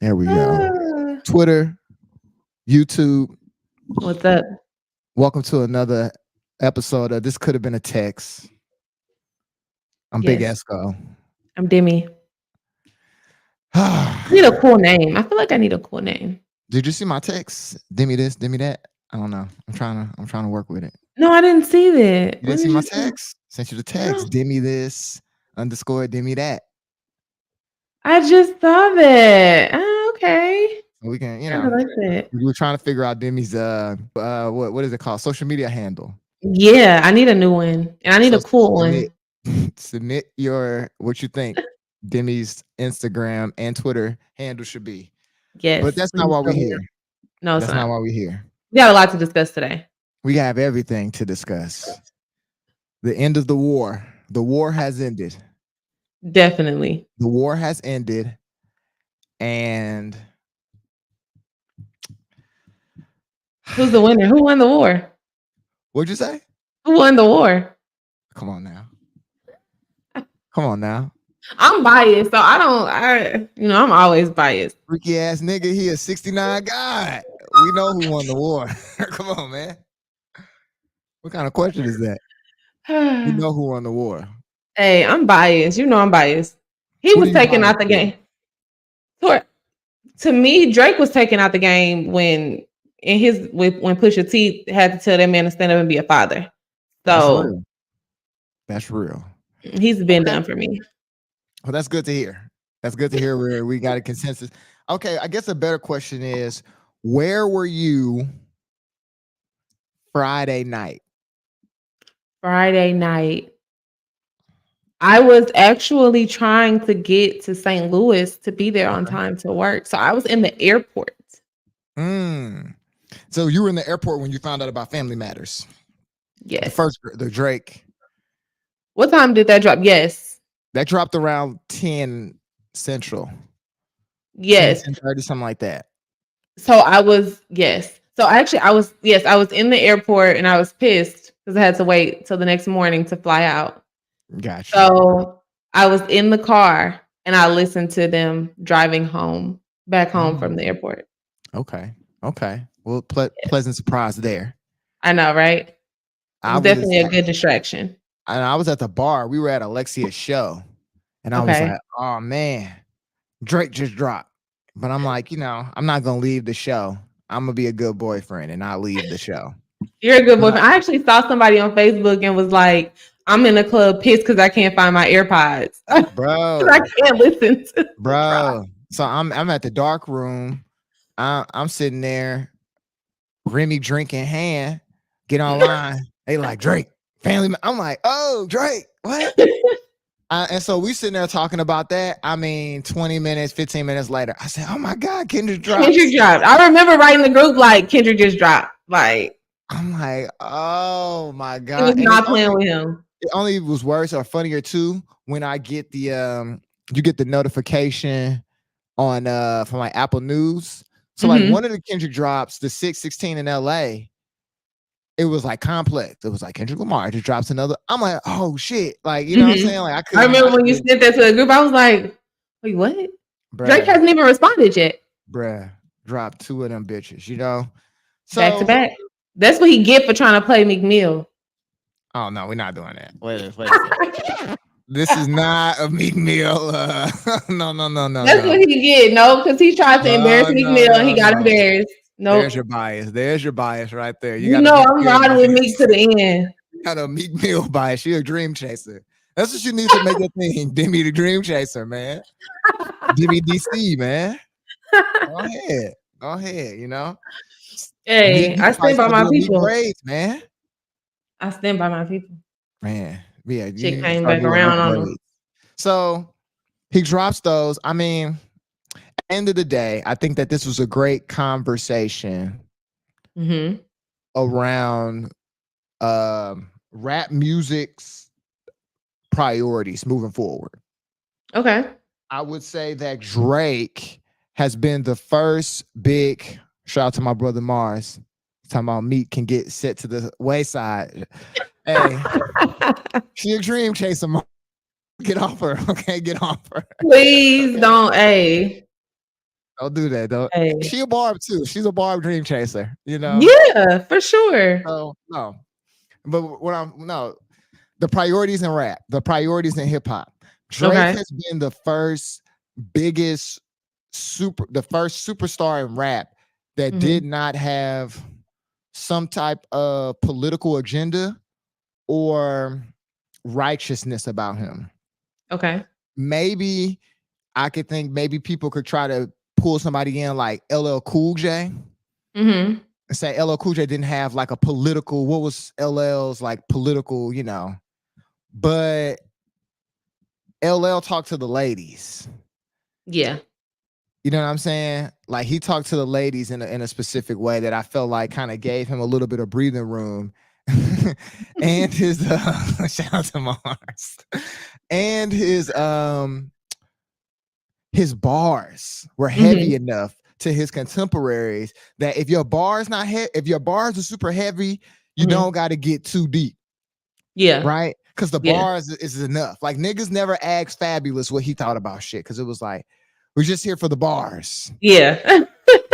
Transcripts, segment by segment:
There we go. Ah, Twitter, YouTube. what's up? Welcome to another episode of This Could Have Been a Text. I'm Big Yes, Esco. I'm Demi. I need a cool name. I feel like I need a cool name. Did you see my text? Demi this, Demi that. I don't know. I'm trying to work with it. No, I didn't see that. You When didn't see did my you see? text? Sent you the No, text. Demi this underscore Demi that. I just saw that. Oh, okay. So we can, I like that. we were trying to figure out Demi's what is it called? Social media handle. Yeah, I need a new one, and I need So a cool submit one. submit your what you think Demi's Instagram and Twitter handle should be. But Yes, that's not please why tell we're me here. now. No, it's That's not not. why we're here. We got a lot to discuss today. We have everything to discuss. The end of the war. The war has ended. Definitely. The war has ended. And Who's the winner? Who won the war? what'd you say? Who won the war? Come on now. Come on now. I'm biased, so I don't. I'm always biased. Freaky ass nigga, he a 69 guy. We know who won the war. Come on, man. What kind of question is that? We know who won the war. Hey, I'm biased. You know I'm biased. He Who do was you taken bias out the for? game. To me, Drake was taken out the game when when Pusha T had to tell that man to stand up and be a father. That's So real. That's real. he's been Okay. done for me. Well, that's good to hear. That's good to hear where we got a consensus. Okay, I guess a better question is where were you Friday night? Friday night, I was actually trying to get to St. Louis to be there on Okay. time to work. So I was in the airport. Mm. So you were in the airport when you found out about Family Matters. Yes. The Drake. What time did that drop? Yes. That dropped around 10 Central. 10, Yes. 10:30, something like that. So I was, yes. So actually, I was in the airport and I was pissed because I had to wait till the next morning to fly out. Gotcha. So I was in the car and I listened to them driving back home from Mm. the airport. Okay. Okay. Well, pleasant surprise there. I know, right? It I was was definitely a good distraction. and I was at the bar. We were at Alexia's show, and I was Okay. like, "Oh man, Drake just dropped." But I'm like, I'm not gonna leave the show. I'm gonna be a good boyfriend and not leave the show, You're a good boyfriend. I actually saw somebody on Facebook and was like, I'm in the club pissed because I can't find my AirPods. bro. I can't listen to the drive. Bro, so I'm at the dark room. I'm sitting there, Remy drink in hand, get online. They like Drake, family. I'm like, oh Drake, what? And so we sitting there talking about that. I mean, 20 minutes, 15 minutes later, I said, oh my God, Kendrick Kendrick drops. dropped. I remember writing the group like Kendrick just dropped. Like I'm like, oh my he was God. And not playing with him. it only was worse or funnier too when I get the you get the notification on from like Apple News. So like one of the Kendrick drops, the 616 in LA, it was like complex. It was like Kendrick Lamar just drops another. I'm like, oh shit. Like, you know what I'm saying? Like I I couldn't remember when you sent that to the group, I was like, wait, what? Drake bruh, hasn't even responded yet. drop two of them bitches, you know? Back to So back. That's what he get for trying to play McMill. oh no, we're not doing that. Wait a second. This is not a Meek Mill. No. That's what he get. No, because he tried to embarrass McMill and he got No. embarrassed. There's Nope. your bias. There's your bias right there. You You got a know Meek I'm Mill riding with bias. Meek to the end. You got a Meek Mill bias. You're a dream chaser. That's what you need to make a thing. Demi the dream chaser, man. Demi DC, man. Go ahead, you know. Hey, I stand by my Meek people. braids, man. I stand by my people. Man, yeah, you Shit need to came start back doing them around on him. braids. So he drops those. I mean, end of the day, I think that this was a great conversation around rap music's priorities moving forward. Okay. I would say that Drake has been the first big shout out to my brother Mars. Talking about Meek can get set to the wayside. Hey, she a dream chaser. Get off her. Okay, get off her. Please don't. Hey, Don't do that. Don't. Hey. She a Barb too. She's a Barb dream chaser. You know. Yeah, for sure. So no. But what I'm no. The priorities in rap. The priorities in hip hop. Drake Okay. has been the first biggest the first superstar in rap that did not have some type of political agenda or righteousness about him. Okay. Maybe I could think maybe people could try to pull somebody in like LL Cool J Mm-hmm. and say LL Cool J didn't have like a political, what was LL's like political, you know, but LL talked to the ladies. Yeah. You know what I'm saying? Like he talked to the ladies in a specific way that I felt like kind of gave him a little bit of breathing room. And his shout out to Mars. And his bars were heavy enough to his contemporaries that if your bars not if your bars are super heavy, you don't got to get too deep. Yeah. Right? Because the bars is enough. Like niggas never asked Fabulous what he thought about shit. Cause it was like, we're just here for the bars. Yeah.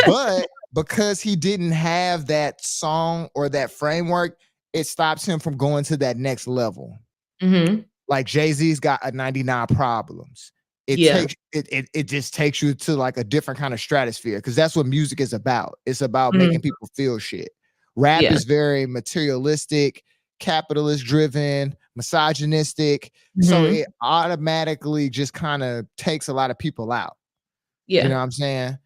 But because he didn't have that song or that framework, it stops him from going to that next level. Like Jay-Z's got a 99 Problems. It takes it just takes you to like a different kind of stratosphere because that's what music is about. It's about making people feel shit. Rap is very materialistic, capitalist driven, misogynistic. So it automatically just kind of takes a lot of people out. Yeah. You know what I'm saying?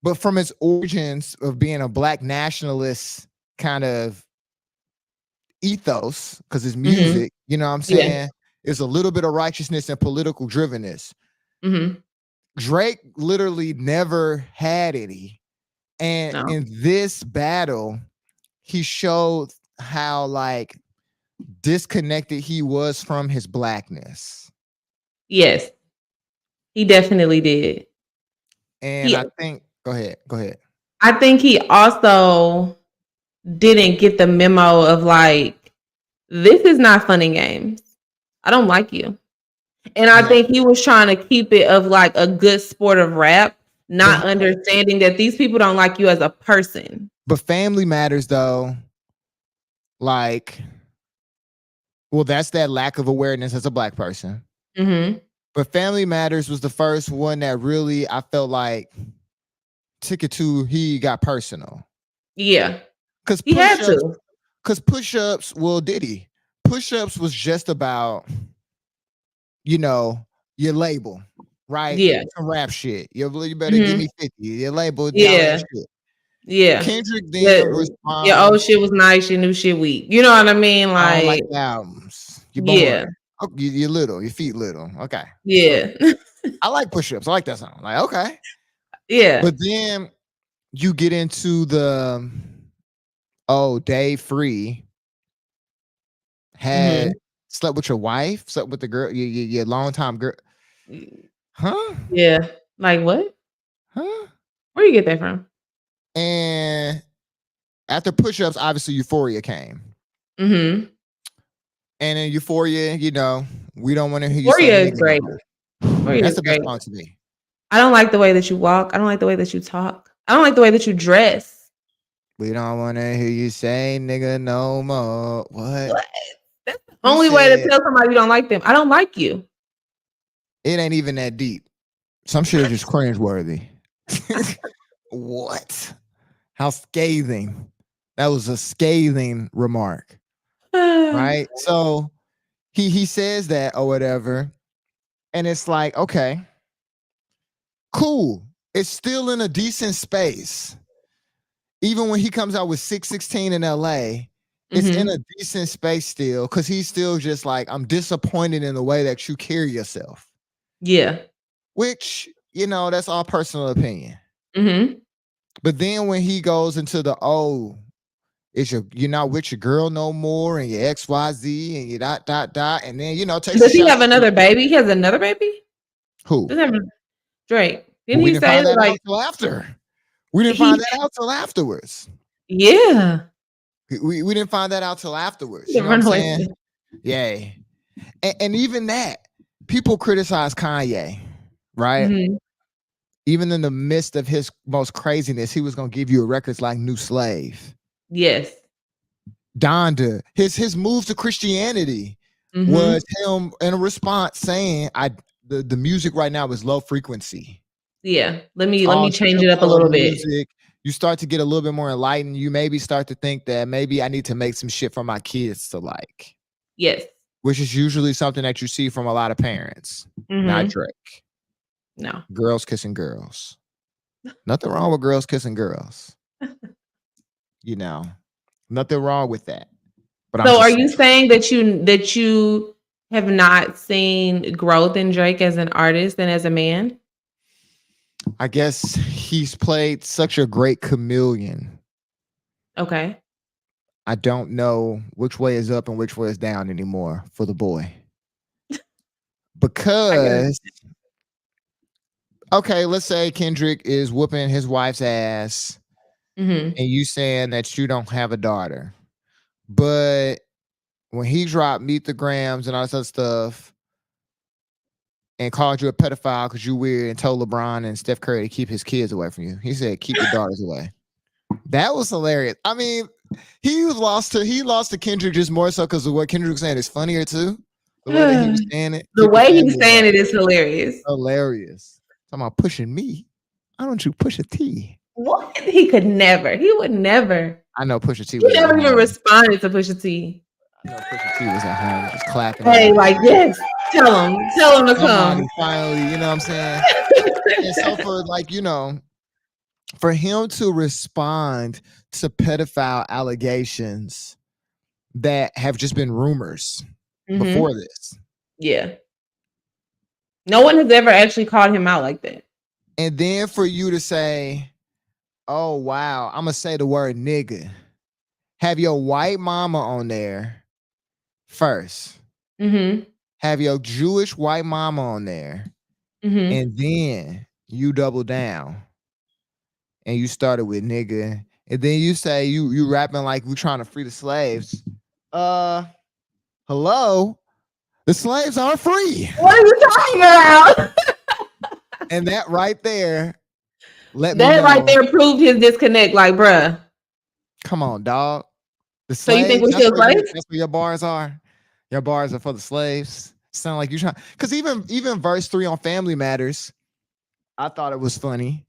But from its origins of being a black nationalist kind of ethos, because it's music, you know what I'm saying? It's a little bit of righteousness and political drivenness. Drake literally never had any. And in this battle, he showed how like disconnected he was from his blackness. Yes. He definitely did. And I think go ahead. I think he also didn't get the memo of like, this is not fun and games. I don't like you. And I think he was trying to keep it of like a good sport of rap, not understanding that these people don't like you as a person. But Family Matters though, like, well, that's that lack of awareness as a black person. But Family Matters was the first one that really I felt like took it to he got personal. Yeah. Because he had to. Because push-ups, well, did he? Push-ups was just about, you know, your label, right? Yeah. Some rap shit. You better give me 50. Your label, yeah. Shit. Yeah. Kendrick then responds. Your old shit was nice, your new shit weak. You know what I mean? Like, I don't like the albums. You're boring. Oh, you're little, your feet little. Okay. Yeah. I like push-ups. I like that song. Like, okay. Yeah. But then you get into the Day Free had slept with your wife, slept with the girl, your longtime girl. Huh? Yeah. Like what? Huh? Where you get that from? And after push-ups, obviously Euphoria came. And in Euphoria, you know, we don't want to hear you Euphoria say is great. That's the best song to me. I don't like the way that you walk. I don't like the way that you talk. I don't like the way that you dress. We don't want to hear you say nigga no more. What? That's the only way to tell somebody you don't like them. I don't like you. It ain't even that deep. Some shit is just cringeworthy. What? How scathing. That was a scathing remark. Right? So he says that or whatever. And it's like, okay, cool. It's still in a decent space. Even when he comes out with 616 in LA, it's in a decent space still because he's still just like, I'm disappointed in the way that you carry yourself. Yeah. Which, you know, that's all personal opinion. But then when he goes into the, you're not with your girl no more and your XYZ and your ... And then, you know, does he have another baby? He has another baby? Who? Drake. Didn't he say that like till after? We didn't find that out till afterwards. Yeah. We didn't find that out till afterwards. You know what I'm saying? Yeah. And even that, people criticize Kanye, right? even in the midst of his most craziness, he was gonna give you records like New Slave. Yes. Donda, his move to Christianity Mm-hmm. was him in a response saying, the music right now is low frequency. Yeah. Let me All change it up a chill little bit. music. You start to get a little bit more enlightened. You maybe start to think that maybe I need to make some shit for my kids to like, Yes. which is usually something that you see from a lot of parents. Not Mm-hmm. Drake. No. Girls kissing girls. Nothing wrong with girls kissing girls. You know, nothing wrong with that. But I'm So are just you saying, saying that you have not seen growth in Drake as an artist and as a man? I guess he's played such a great chameleon. Okay. I don't know which way is up and which way is down anymore for the boy. I get it. Because, okay, let's say Kendrick is whooping his wife's ass Mm-hmm. and you saying that you don't have a daughter. But when he dropped Meet the Grams and all this other stuff and called you a pedophile because you weird and told LeBron and Steph Curry to keep his kids away from you, he said, keep your daughters away. That was hilarious. I mean, he lost to Kendrick just more so because of what Kendrick was saying is funnier too. The way that he was saying it. The Keep your way he's family saying away. it is hilarious. Hilarious. Talking about pushing me. Why don't you push a T? What? He could never. He would never. I know Pusha T He was at never even home. responded to Pusha T. I know Pusha T was at home just clapping. Hey, hands. like, yes, tell him to Somebody come. finally, you know what I'm saying? And so for like, you know, for him to respond to pedophile allegations that have just been rumors Mhm. before this. Yeah. No one has ever actually called him out like that. And then for you to say, oh wow, I'm gonna say the word nigga. Have your white mama on there first. Mm-hmm. Have your Jewish white mama on there. Mm-hmm. And then you double down. And you started with nigga. And then you say you rapping like we trying to free the slaves. Hello? The slaves aren't free. What are you talking about? And that right there, let me That know. right there proved his disconnect. Like, bruh. Come on, dog. The So you think slaves, we still slaves? that's where your bars are. Your bars are for the slaves. Sound like you trying, because even verse 3 on Family Matters, I thought it was funny.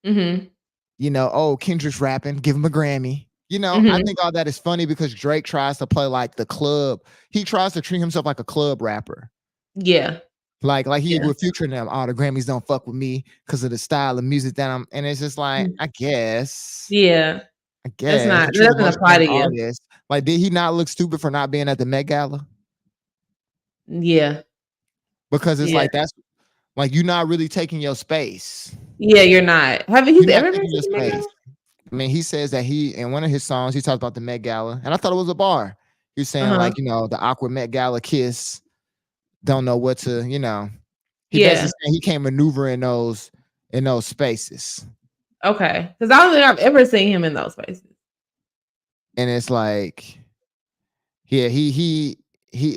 Mm-hmm. You know, oh, Kendrick's rapping, give him a Grammy. You know, I think all that is funny because Drake tries to play like the club. He tries to treat himself like a club rapper. Yeah. Like he with Future and them. Oh, the Grammys don't fuck with me because of the style of music that I'm. And it's just like, I guess. Yeah. I guess. That doesn't apply to you. Artist. Like, did he not look stupid for not being at the Met Gala? Yeah. Because it's like that's like you're not really taking your space. Yeah, you're not. Have you ever been to the Met Gala? I mean, he says that he in one of his songs he talks about the Met Gala, and I thought it was a bar. He was saying like, you know, the awkward Met Gala kiss. Don't know what to, you know. He basically saying he can't maneuver in those spaces. Okay, because I don't think I've ever seen him in those spaces. And it's like, yeah, he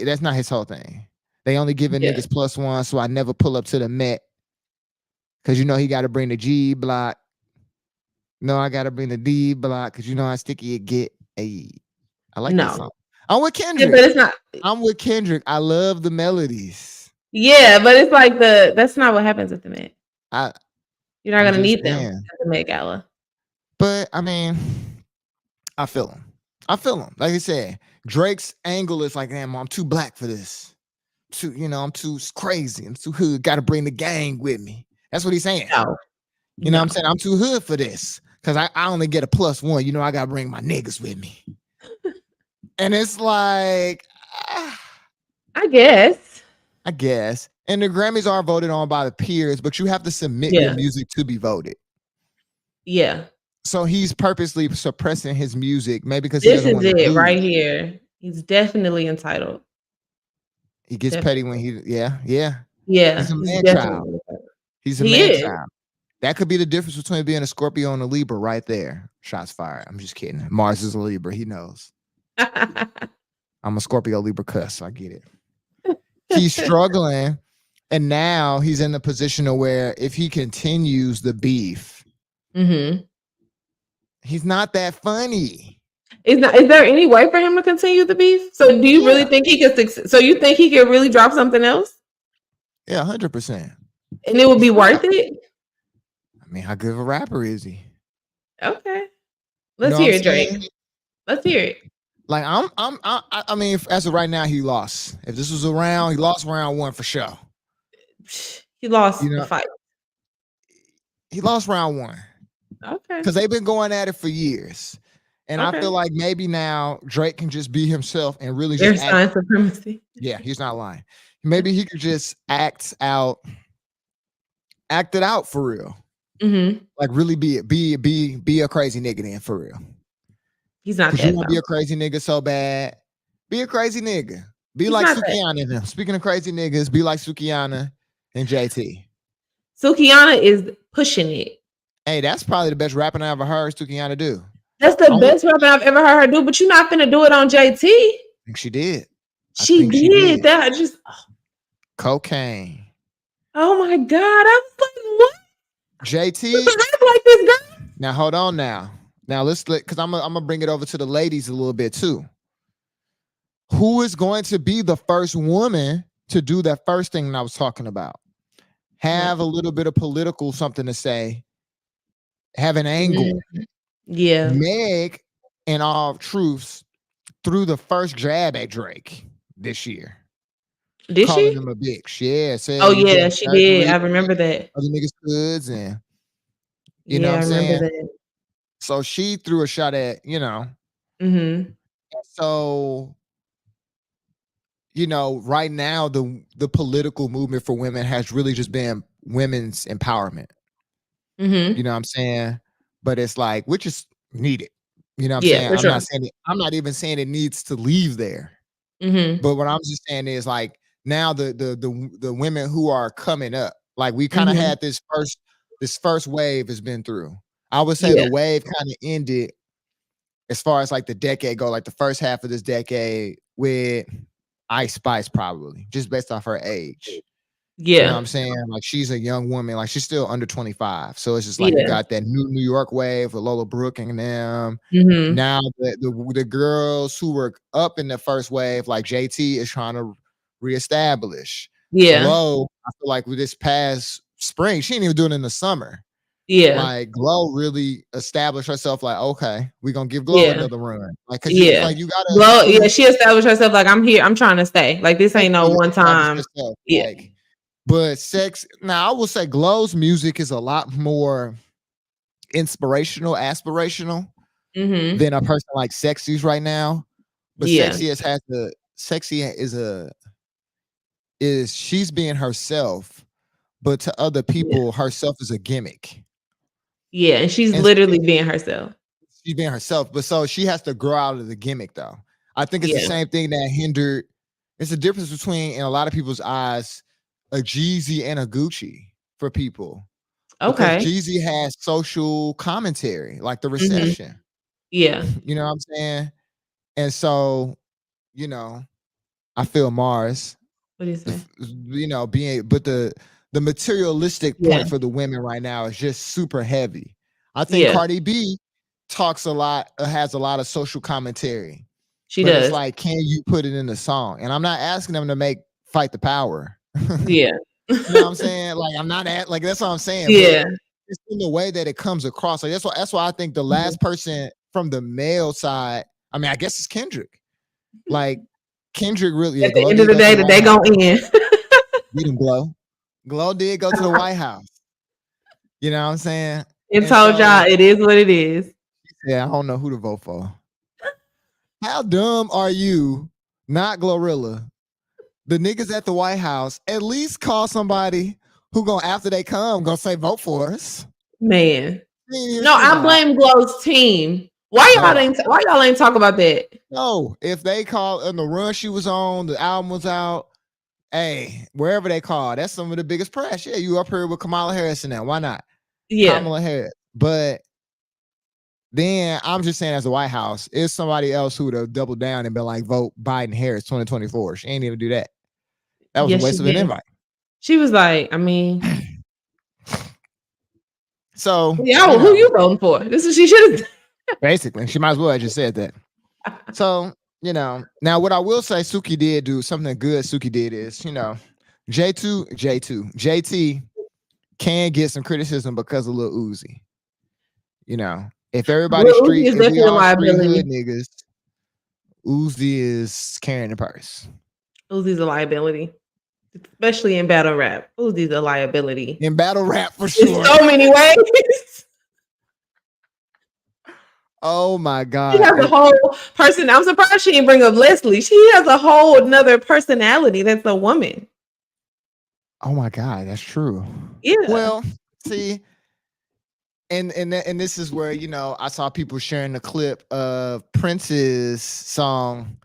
that's not his whole thing. They only giving niggas +1, so I never pull up to the Met. Cause you know he gotta bring the G block. No, I gotta bring the D block because you know how sticky it get. Hey, I like that song. I'm with Kendrick. Yeah, but it's not. I'm with Kendrick. I love the melodies. Yeah, but it's like that's not what happens at the Met. You're not gonna need them at the Met Gala. But I mean, I feel him. Like I said, Drake's angle is like, damn, I'm too black for this. I'm too crazy. I'm too hood. Got to bring the gang with me. That's what he's saying. No. You know what I'm saying? I'm too hood for this because I only get a +1. You know, I got to bring my niggas with me. And it's like, I guess. And the Grammys are voted on by the peers, but you have to submit your music to be voted. Yeah. So he's purposely suppressing his music, maybe because this is it right here. He's definitely entitled. He gets petty when yeah. He's a man child. He's a man child. That could be the difference between being a Scorpio and a Libra right there. Shots fired. I'm just kidding. Mars is a Libra. He knows. I'm a Scorpio Libra cuss. I get it. He's struggling. And now he's in the position of where if he continues the beef, he's not that funny. Is there any way for him to continue the beef? So do you really think he could? So you think he could really drop something else? Yeah, 100%. And it would be worth it? I mean, how good of a rapper is he? Okay. Let's hear it, Drake. Let's hear it. Like I mean, as of right now, he lost. If this was around, he lost round 1 for sure. He lost the fight. He lost round 1. Okay. Because they've been going at it for years. And I feel like maybe now Drake can just be himself and really just act supremacy. Yeah, he's not lying. Maybe he could just act it out for real. Like really be a crazy nigga then for real. He's not that. You want to be a crazy nigga so bad. Be a crazy nigga. Be like Sukihana and them. Speaking of crazy niggas, be like Sukihana and JT. Sukihana is pushing it. Hey, that's probably the best rapping I ever heard Sukihana do. That's the best rapping I've ever heard her do, but you're not finna do it on JT. I think she did. She did. That just cocaine. Oh my God. I was like, what? JT. Like this girl? Now hold on now. Now let's because I'm gonna bring it over to the ladies a little bit too. Who is going to be the first woman to do that first thing that I was talking about? Have a little bit of political something to say. Have an angle. Yeah. Meg, in all truths, threw the first jab at Drake this year. Did calling she? him a bitch. Yeah. She did. I remember that. Other niggas goods and you know what I'm saying? That. So she threw a shot at, So, right now the political movement for women has really just been women's empowerment. You know what I'm saying? But it's like, which is needed. You know what I'm saying? I'm not even saying it needs to leave there. But what I'm just saying is like now the women who are coming up, like we kind of had this first wave has been through. I would say the wave kind of ended as far as like the decade go, like the first half of this decade with Ice Spice, probably just based off her age. Yeah. You know what I'm saying? Like she's a young woman, like she's still under 25. So it's just like you got that New York wave with Lola Brooke and them. Now the girls who were up in the first wave, like JT is trying to reestablish. Glow, I feel like with this past spring, she didn't even do it in the summer. Like Glow really established herself like, okay, we're gonna give Glow another run. Like, cause you gotta Glow, she established herself like I'm here, I'm trying to stay. Like this ain't no one time. Like, but now I will say Glow's music is a lot more inspirational, aspirational than a person like Sexy's right now. But Sexy is she's being herself, but to other people, herself is a gimmick. Yeah, and she's literally being herself. She's being herself, but so she has to grow out of the gimmick though. I think it's the same thing that hindered. It's a difference between, in a lot of people's eyes, a Jeezy and a Gucci for people. Okay. Because Jeezy has social commentary, like the recession. Yeah. You know what I'm saying? And so, I feel Mars. What do you say? But the materialistic point for the women right now is just super heavy. I think Cardi B talks a lot, has a lot of social commentary. She does. It's like, can you put it in the song? And I'm not asking them to fight the power. Yeah. You know what I'm saying? Like, I'm not at, like, that's what I'm saying. Yeah. But it's in the way that it comes across. Like, that's why I think the last person from the male side, I mean, I guess it's Kendrick. Like, Kendrick really. At the end of the day, they gonna end. Beat him, Glow. Glow did go to the White House. You know what I'm saying? It told y'all it is what it is. Yeah, I don't know who to vote for. How dumb are you, not Glorilla? The niggas at the White House, at least call somebody who after they come, gonna say vote for us. Man. No, I blame Glow's team. Why y'all ain't talk about that? No, if they call on the run she was on, the album was out. Hey, wherever they call, that's some of the biggest press. Yeah, you up here with Kamala Harris and that. Why not? Yeah. Kamala Harris. But then I'm just saying, as the White House, it's somebody else who would have doubled down and been like, vote Biden Harris 2024. She ain't even do that. That was a waste of an invite. She was like, I mean, So yeah, well, who you voting for? This is she should have. basically, she might as well have just said that. So, now what I will say Suki did do, something good Suki did is, JT can get some criticism because of Lil Uzi. If everybody's Lil Uzi street, is if we definitely a all street liability. hood niggas, Uzi is carrying the purse. Uzi's a liability, especially in battle rap. Uzi's a liability In battle rap, for in sure. so many ways. Oh my She God. has a whole person. I'm surprised she didn't bring up Leslie. She has a whole another personality. That's a woman. Oh my God, that's true. Yeah. Well, see, and this is where I saw people sharing the clip of Prince's song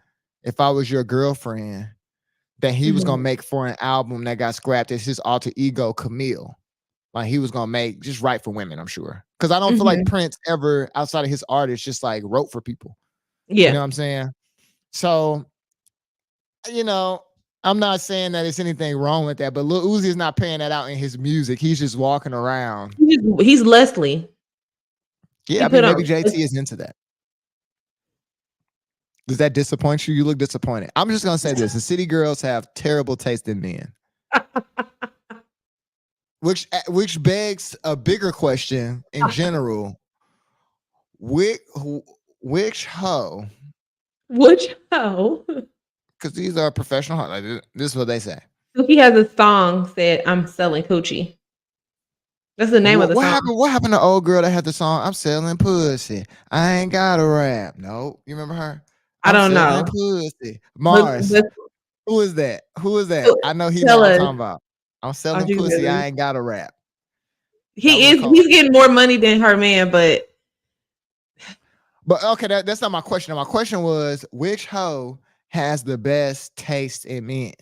"If I Was Your Girlfriend" that he was gonna make for an album that got scrapped as his alter ego Camille. Like he was gonna make just right for women, I'm sure. Because I don't feel like Prince ever outside of his artist just like wrote for people. Yeah. You know what I'm saying? So, I'm not saying that it's anything wrong with that, but Lil Uzi is not paying that out in his music. He's just walking around. He's Leslie. Yeah, I mean, maybe JT is into that. Does that disappoint you? You look disappointed. I'm just gonna say this: the city girls have terrible taste in men. Which begs a bigger question in general. Which hoe? Which hoe? Because these are professional. Like, this is what they say. He has a song said, "I'm selling coochie." That's the name of the song. What happened to old girl that had the song "I'm selling pussy"? I ain't got a rap. No, you remember her? I don't know. Pussy. Mars. Who is that? I know he know what I'm talking about. I'm selling pussy. I ain't got a rap. He's getting more money than her man, but okay, that's not my question. My question was, which hoe has the best taste in men?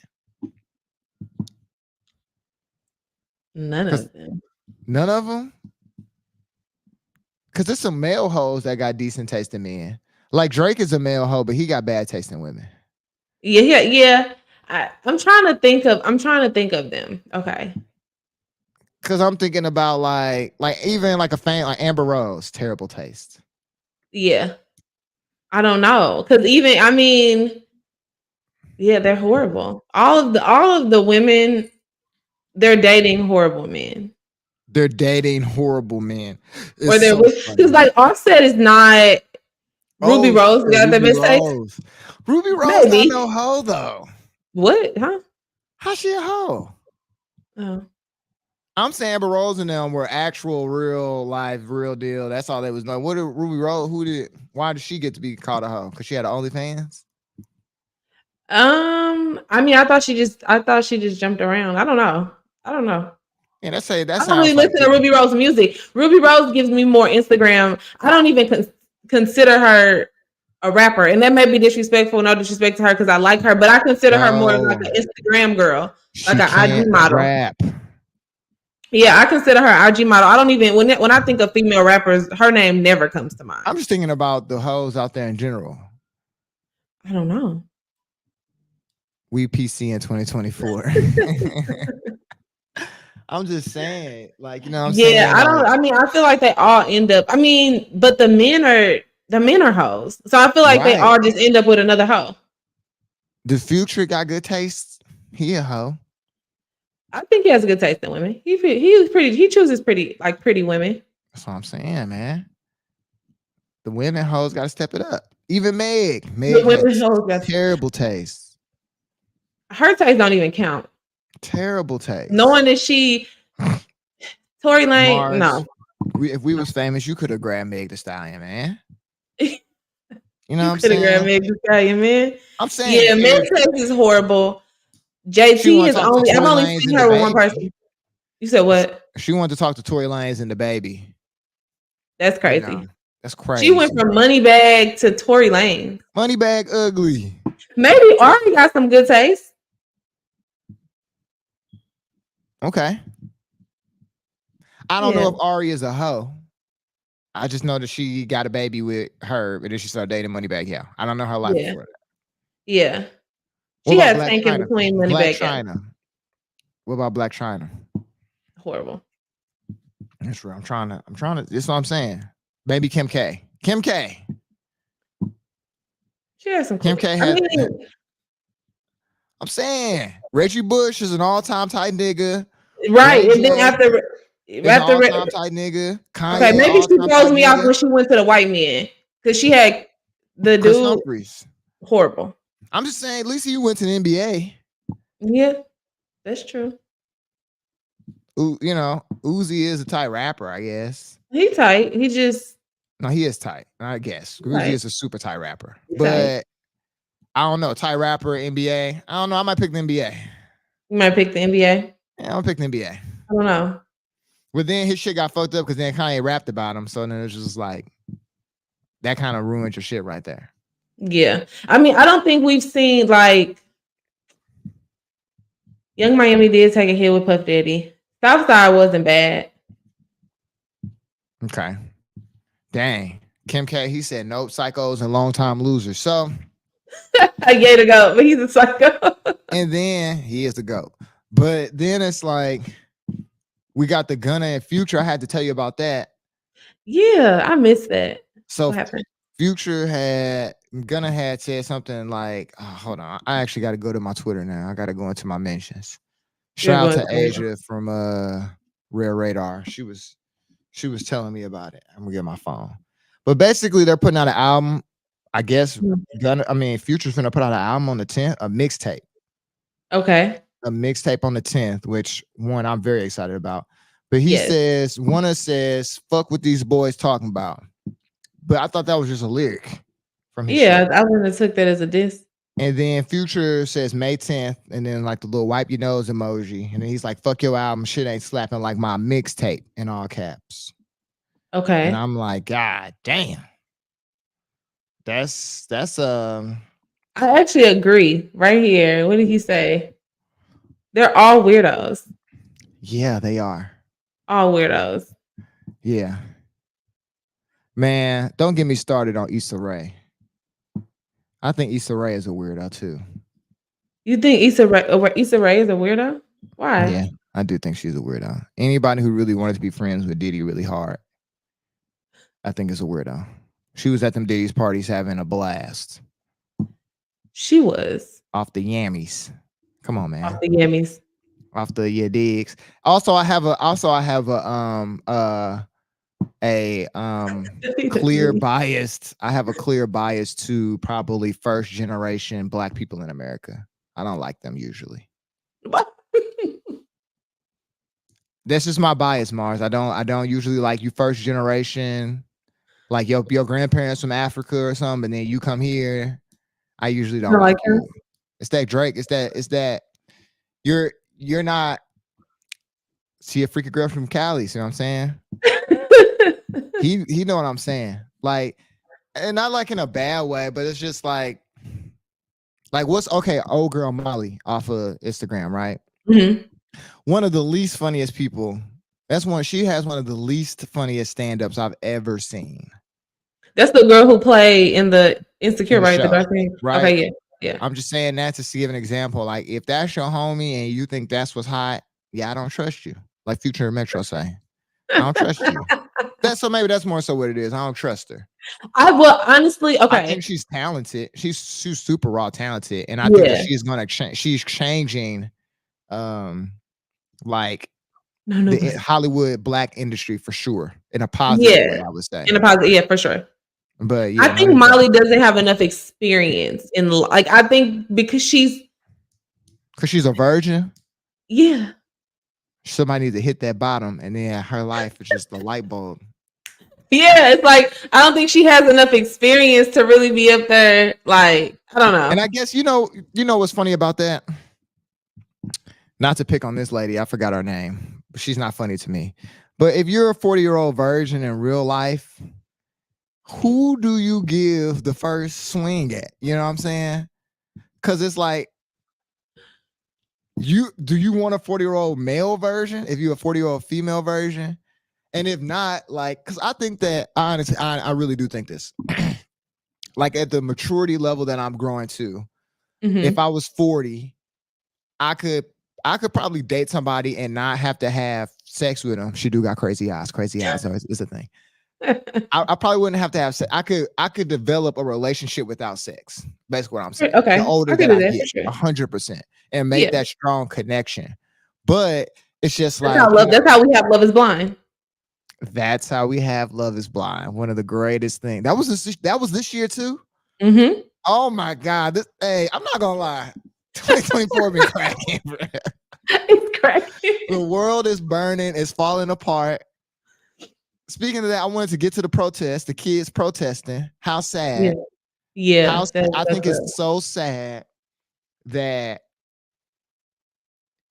None of them. None of them? Because there's some male hoes that got decent taste in men. Like Drake is a male hoe, but he got bad taste in women. Yeah. I'm trying to think of them. Okay. Because I'm thinking about like even like a fan like Amber Rose, terrible taste. Yeah. I don't know. Because they're horrible. All of the women, they're dating horrible men. They're dating horrible men. Or they're because like Offset is not Ruby Rose got the best taste. Ruby Rose not no hoe though. What? Huh? How's she a hoe? Oh. I'm saying Amber Rose and them were actual, real life, real deal. That's all they was known. What did Ruby Rose? Why did she get to be called a hoe? Because she had OnlyFans. I thought she just jumped around. I don't know. Yeah, that's I don't really listen to Ruby Rose music. Ruby Rose gives me more Instagram. I don't even consider her a rapper, and that may be disrespectful. No disrespect to her because I like her, but I consider her more like an Instagram girl, like an IG model. Rap. Yeah, I consider her IG model. I don't even when I think of female rappers, her name never comes to mind. I'm just thinking about the hoes out there in general. I don't know. We PC in 2024. I'm just saying, like, what I'm saying? Yeah, I feel like they all end up. But the men are hoes. So I feel like they all just end up with another hoe. The Future got good taste. He a hoe. I think he has a good taste in women. He chooses pretty women. That's what I'm saying, man. The women hoes got to step it up. Even Meg got terrible taste. Her taste don't even count. Terrible taste. Knowing that she Tory Lanez, no. If we was famous, you could have grabbed Meg Thee Stallion, man. You know what I'm saying? Could have grabbed Meg Thee Stallion, man. I'm saying, yeah, Meg's taste is horrible. JT is only. I've only seen her with one person. You said what? She wanted to talk to Tory Lanez and the baby. That's crazy. That's crazy. She went from Moneybag to Tory Lanez. Moneybag ugly. Maybe Ari got some good taste. Okay. I don't know if Ari is a hoe. I just know that she got a baby with her, but then she started dating Moneybag. Yeah. I don't know her life before that. Yeah. She had Tank in between Moneybag. China. What about Black China? Horrible. That's real. I'm trying to. This is what I'm saying. Maybe Kim K. Kim K. She has some. Kim Cool. K I had. mean, I'm saying Reggie Bush is an all-time tight nigga. right, Ray and then J after is an all-time tight nigga. Kanye, okay, maybe she all-time throws tight me off nigga. when she went to the white men because she had the Chris dude Humphries. horrible. I'm just saying, at least you went to the NBA. Yeah, that's true. You know, Uzi is a tight rapper, I guess. He tight. He just No, he is tight, I guess. Tight. Uzi is a super tight rapper. He But tight. I don't know, tight rapper, NBA. I don't know. I might pick the NBA. You might pick the NBA. Yeah, I'm gonna pick the NBA. I don't know. But then his shit got fucked up because then Kanye rapped about him. So then it's just like that kind of ruined your shit right there. Yeah. I mean, I don't think we've seen like Young Miami did take a hit with Puff Daddy. Southside wasn't bad. Okay. Dang. Kim K, he said nope, psychos and long time losers. So I gave it a go, but he's a psycho. and then he is the GOAT. But then it's like we got the Gunna and Future. I had to tell you about that. Yeah, I missed that. So What happened? Gunna had said something like, oh, hold on. I actually got to go to my Twitter now. I got to go into my mentions. Shout out to Asia from Rare Radar. She was telling me about it. I'm gonna get my phone. But basically, they're putting out an album. I guess Future's gonna put out an album on the 10th, a mixtape. Okay. A mixtape on the 10th, which one I'm very excited about. But he says, fuck what these boys talking about. But I thought that was just a lyric from his shit. I wouldn't have took that as a diss. And then Future says May 10th, and then like the little wipe your nose emoji. And then he's like, fuck your album, shit ain't slapping like my mixtape in all caps. Okay. And I'm like, God damn. That's I actually agree right here. What did he say? They're all weirdos. Yeah, they are. All weirdos. Yeah. Man, don't get me started on Issa Rae. I think Issa Rae is a weirdo too. You think Issa Rae is a weirdo? Why? Yeah, I do think she's a weirdo. Anybody who really wanted to be friends with Diddy really hard, I think is a weirdo. She was at them Diddy's parties having a blast. She was. Off the yammies. Come on, man. Off the yammies. Off the digs. Also, I have a clear bias. I have a clear bias to probably first generation Black people in America. I don't like them usually. That's just my bias, Mars. I don't usually like you first generation, like your grandparents from Africa or something, and then you come here. I usually don't like you. It's that Drake. It's that you're not. See a freaky girl from Cali. See what I'm saying? He know what I'm saying. Like, and not like in a bad way, but it's just like what's okay? Old girl Molly off of Instagram, right? Mm-hmm. One of the least funniest people. She has one of the least funniest stand-ups I've ever seen. That's the girl who played in the Insecure, right? Show, right? Okay, yeah. I'm just saying that to give an example. Like, if that's your homie and you think that's what's hot, yeah, I don't trust you. Like Future and Metro say, I don't trust you. So maybe that's more so what it is. I don't trust her. I will honestly, okay. I think she's talented. She's super raw talented, and I think that she's gonna change. She's changing, like the Hollywood Black industry for sure in a positive way. I would say in a positive, yeah, for sure. But yeah, I think Molly doesn't have enough experience in like. I think because she's a virgin. Yeah. Somebody needs to hit that bottom, and then her life is just a light bulb. Yeah, it's like I don't think she has enough experience to really be up there. Like, I don't know. And I guess you know what's funny about that? Not to pick on this lady, I forgot her name, but she's not funny to me. But if you're a 40-year-old virgin in real life, who do you give the first swing at? You know what I'm saying? Because it's like, do you want a 40-year-old male version if you're a 40-year-old female version? And if not, like, because I think that honestly, I really do think this. Like at the maturity level that I'm growing to, if I was 40, I I could probably date somebody and not have to have sex with them. She do got crazy eyes. Crazy eyes is a thing. I probably wouldn't have to have sex. I could develop a relationship without sex. Basically, what I'm saying. Okay, The older I can that do I that get, for sure. 100%, and make Yeah. that strong connection. But it's just That's like how love. That's how we have Love Is Blind. that's how we have Love Is Blind. One of the greatest things. That was this year too. Mm-hmm. Oh my God! Hey, I'm not gonna lie. 2024 been cracking, bro. It's cracking. The world is burning. It's falling apart. Speaking of that, I wanted to get to the protest. The kids protesting. How sad. Yeah. I think it's so sad that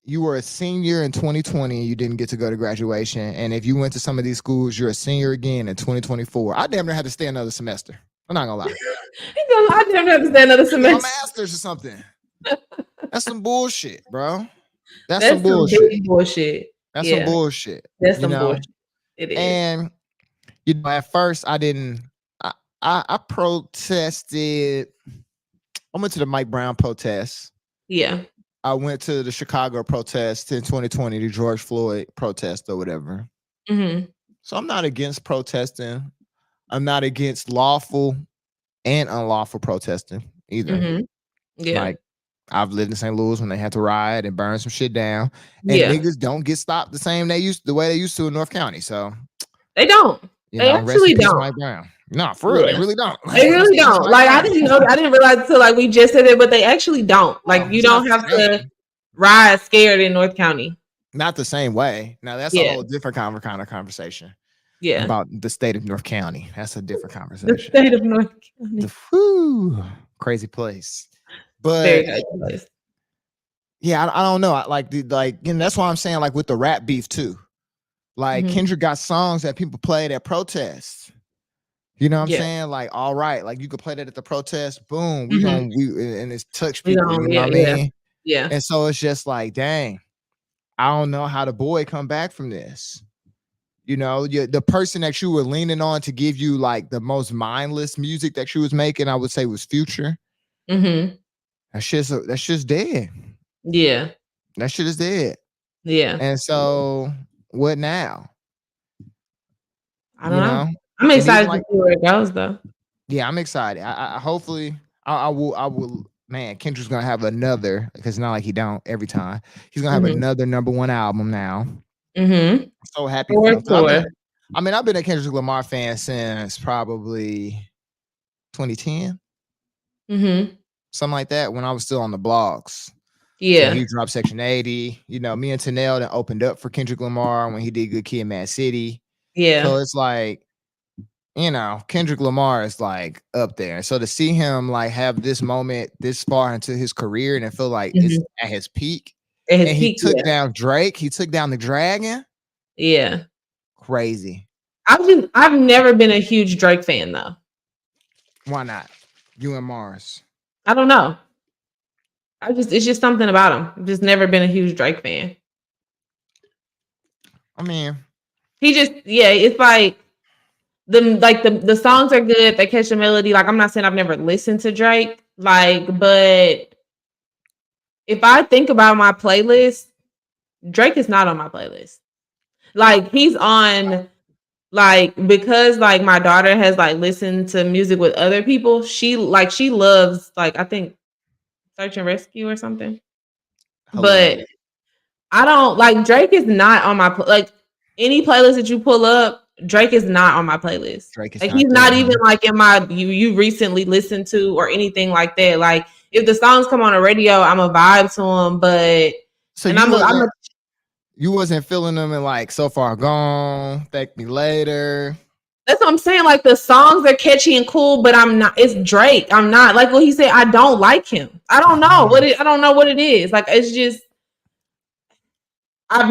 you were a senior in 2020 and you didn't get to go to graduation. And if you went to some of these schools, you're a senior again in 2024. I damn near had to stay another semester. I'm not gonna lie. I damn near have to stay another My semester. master's or something. That's some bullshit, bro. That's some bullshit. Big bullshit. That's some bullshit. That's some bullshit. It is. And at first I didn't. I protested. I went to the Mike Brown protest. Yeah. I went to the Chicago protest in 2020, the George Floyd protest or whatever. Mm-hmm. So I'm not against protesting. I'm not against lawful and unlawful protesting either. Mm-hmm. Yeah. Like I've lived in St. Louis when they had to riot and burn some shit down, and niggas don't get stopped the way they used to in North County. So they don't. They actually don't. Mike Brown. No, for real, they really don't. They really don't. Like I didn't know. I didn't realize until like we just said it, but they actually don't. Like you don't have to ride scared in North County. Not the same way. Now that's a whole different kind of conversation. Yeah, about the state of North County. That's a different conversation. The state of North County. Crazy place. But yeah, I don't know. That's why I'm saying like with the rap beef too. Like Kendrick got songs that people played at protests. You know what I'm saying? Like, all right, like you could play that at the protest. Boom, and it's touch people. You know what I mean? Yeah. And so it's just like, dang, I don't know how the boy come back from this. You know, the person that you were leaning on to give you like the most mindless music that you was making, I would say was Future. Mm-hmm. That's just dead. Yeah. That shit is dead. Yeah. And so what now? I don't know. I'm excited to see where it goes though. Yeah, I'm excited. I hopefully I will. Man, Kendrick's gonna have another, because it's not like he don't every time. He's gonna have another #1 album now. Mm-hmm. I'm so happy for him. I've been a Kendrick Lamar fan since probably 2010. Mm-hmm. Something like that, when I was still on the blogs. Yeah. So he dropped Section 80. You know, me and Tanel then opened up for Kendrick Lamar when he did Good Kid, Mad City. Yeah. So it's like, you know, Kendrick Lamar is like up there. So to see him like have this moment this far into his career and it feel like it's at his peak. He took down Drake. He took down the Dragon. Yeah. Crazy. I've never been a huge Drake fan though. Why not? You and Mars. I don't know. It's just something about him. I've just never been a huge Drake fan. I mean, it's like the songs are good. They catch the melody. Like I'm not saying I've never listened to Drake, but if I think about my playlist, Drake is not on my playlist. Like he's on, because my daughter has listened to music with other people. She loves I think Search and Rescue or something. But I don't Drake is not on my any playlist that you pull up. Drake is not on my playlist. Drake is he's not even in my you recently listened to or anything like that. If the songs come on the radio, I'm a vibe to them. But so you wasn't feeling them in So Far Gone, Thank Me Later. That's what I'm saying. The songs are catchy and cool, but I'm not. It's Drake. I'm not what he said. I don't like him. I don't know I don't know what it is. It's just I've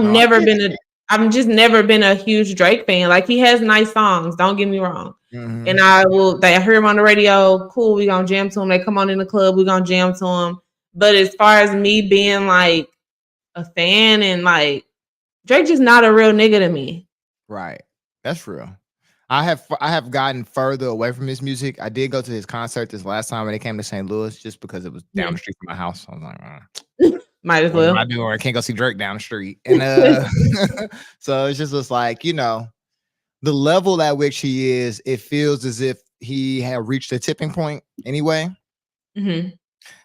just never been a huge Drake fan. He has nice songs. Don't get me wrong. Mm-hmm. And I hear him on the radio. Cool. We gonna jam to him. They come on in the club. We gonna jam to him. But as far as me being a fan and Drake just not a real nigga to me. Right. That's real. I have gotten further away from his music. I did go to his concert this last time when he came to St. Louis just because it was down the street from my house. I was like, Might as What am I well. doing? I can't go see Drake down the street. And so it's just was like, the level at which he is, it feels as if he had reached a tipping point anyway. hmm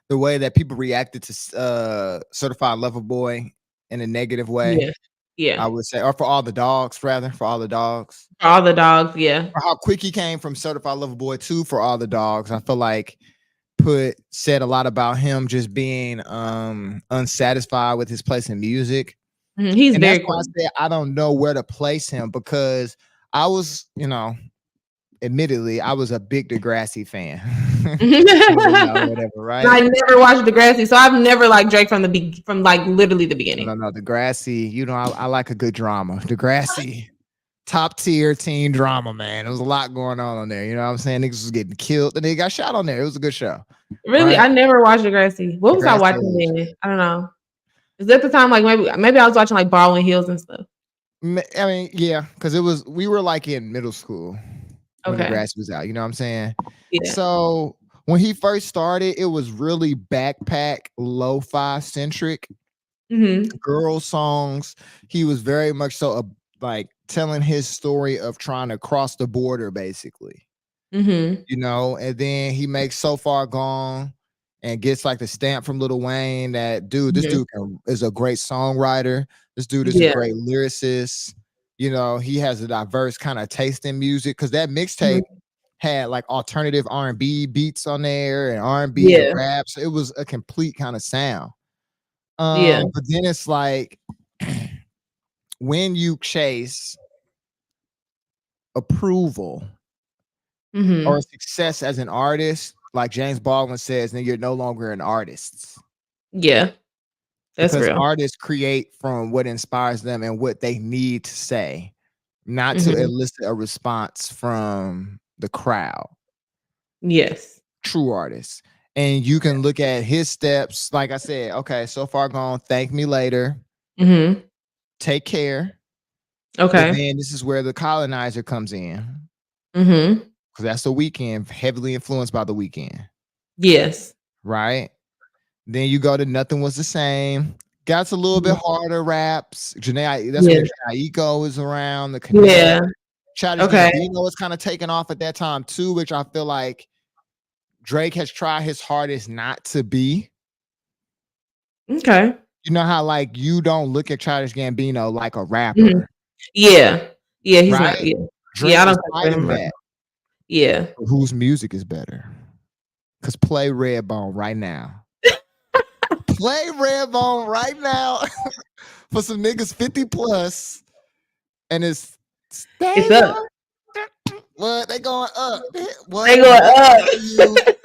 The way that people reacted to Certified Lover Boy in a negative way, Yeah. Yeah. I would say, or for all the dogs, rather, for all the dogs. For all the dogs, yeah. Or how quick he came from Certified Lover Boy to For All the Dogs. I feel like said a lot about him just being unsatisfied with his place in music. He's And very that's why I cool. said I don't know where to place him, because I was, admittedly, I was a big Degrassi fan. Whatever, right? I never watched Degrassi, so I've never liked Drake from like literally the beginning. No, Degrassi, I like a good drama. Degrassi, top tier teen drama, man. There was a lot going on there. You know what I'm saying? Niggas was getting killed. The nigga got shot on there. It was a good show. Really? Right? I never watched Degrassi. What was I watching then? I don't know. Is that the time, like maybe I was watching like Baldwin Hills and stuff? I mean, yeah, because we were like in middle school when Degrassi was out. You know what I'm saying? Yeah. So when he first started, it was really backpack, lo-fi centric, girl songs. He was very much so like telling his story of trying to cross the border, basically. And then he makes So Far Gone and gets like the stamp from Lil Wayne that this dude is a great songwriter. This dude is a great lyricist. He has a diverse kind of taste in music, because that mixtape had like alternative R&B beats on there and R&B and rap. So it was a complete kind of sound. But then it's like when you chase approval or success as an artist, like James Baldwin says, then you're no longer an artist. Yeah. That's because real. artists create from what inspires them and what they need to say, not to elicit a response from the crowd. Yes. True artists. And you can look at his steps, like I said, okay, So Far Gone, Thank Me Later, Take Care. Okay. But then this is where The Colonizer comes in. Because that's The Weeknd, heavily influenced by The Weeknd. Yes. Right? Then you go to Nothing Was the Same. Got a little bit harder raps. That's when Jhené Aiko is around. The Connect. Childish Gambino was kind of taken off at that time too, which I feel like Drake has tried his hardest not to be. Okay. You know how like you don't look at Childish Gambino like a rapper. Yeah. Yeah, he's right? not. Yeah. Drake I don't fighting that. Yeah. Whose music is better? Because play Redbone right now. Play Redbone right now for some niggas 50 plus, and it's up. What? They going up. What? They going up.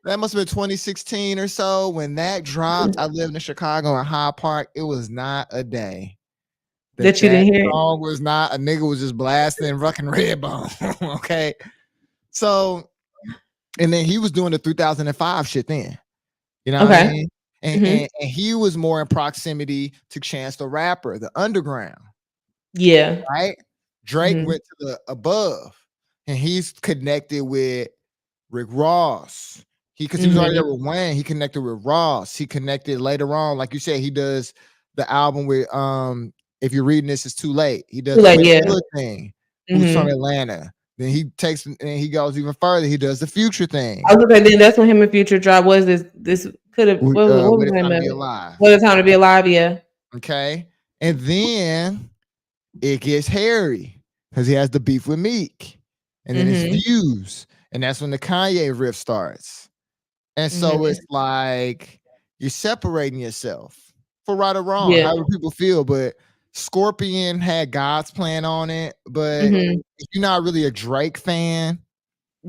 That must have been 2016 or so when that dropped. I lived in Chicago in Hyde Park. It was not a day that you didn't hear. Song was not, a nigga was just blasting fucking Redbone. Okay. So, and then he was doing the 2005 shit then. You know what I mean? And he was more in proximity to Chance the Rapper, the underground. Yeah. Right? Drake went to the above, and he's connected with Rick Ross. Because he was already there with Wayne, he connected with Ross. He connected later on, like you said, he does the album with If You're Reading This, It's Too Late. He does the thing. Who's from Atlanta. Then he takes and he goes even further. He does the Future thing. Okay, then that's when him and Future dropped. Was this could have what was the name of it? What a Time to Be Alive, yeah. Okay. And then it gets hairy because he has the beef with Meek. And then it's Views. And that's when the Kanye riff starts. And so it's like you're separating yourself for right or wrong, however people feel. But Scorpion had God's Plan on it. But if you're not really a Drake fan,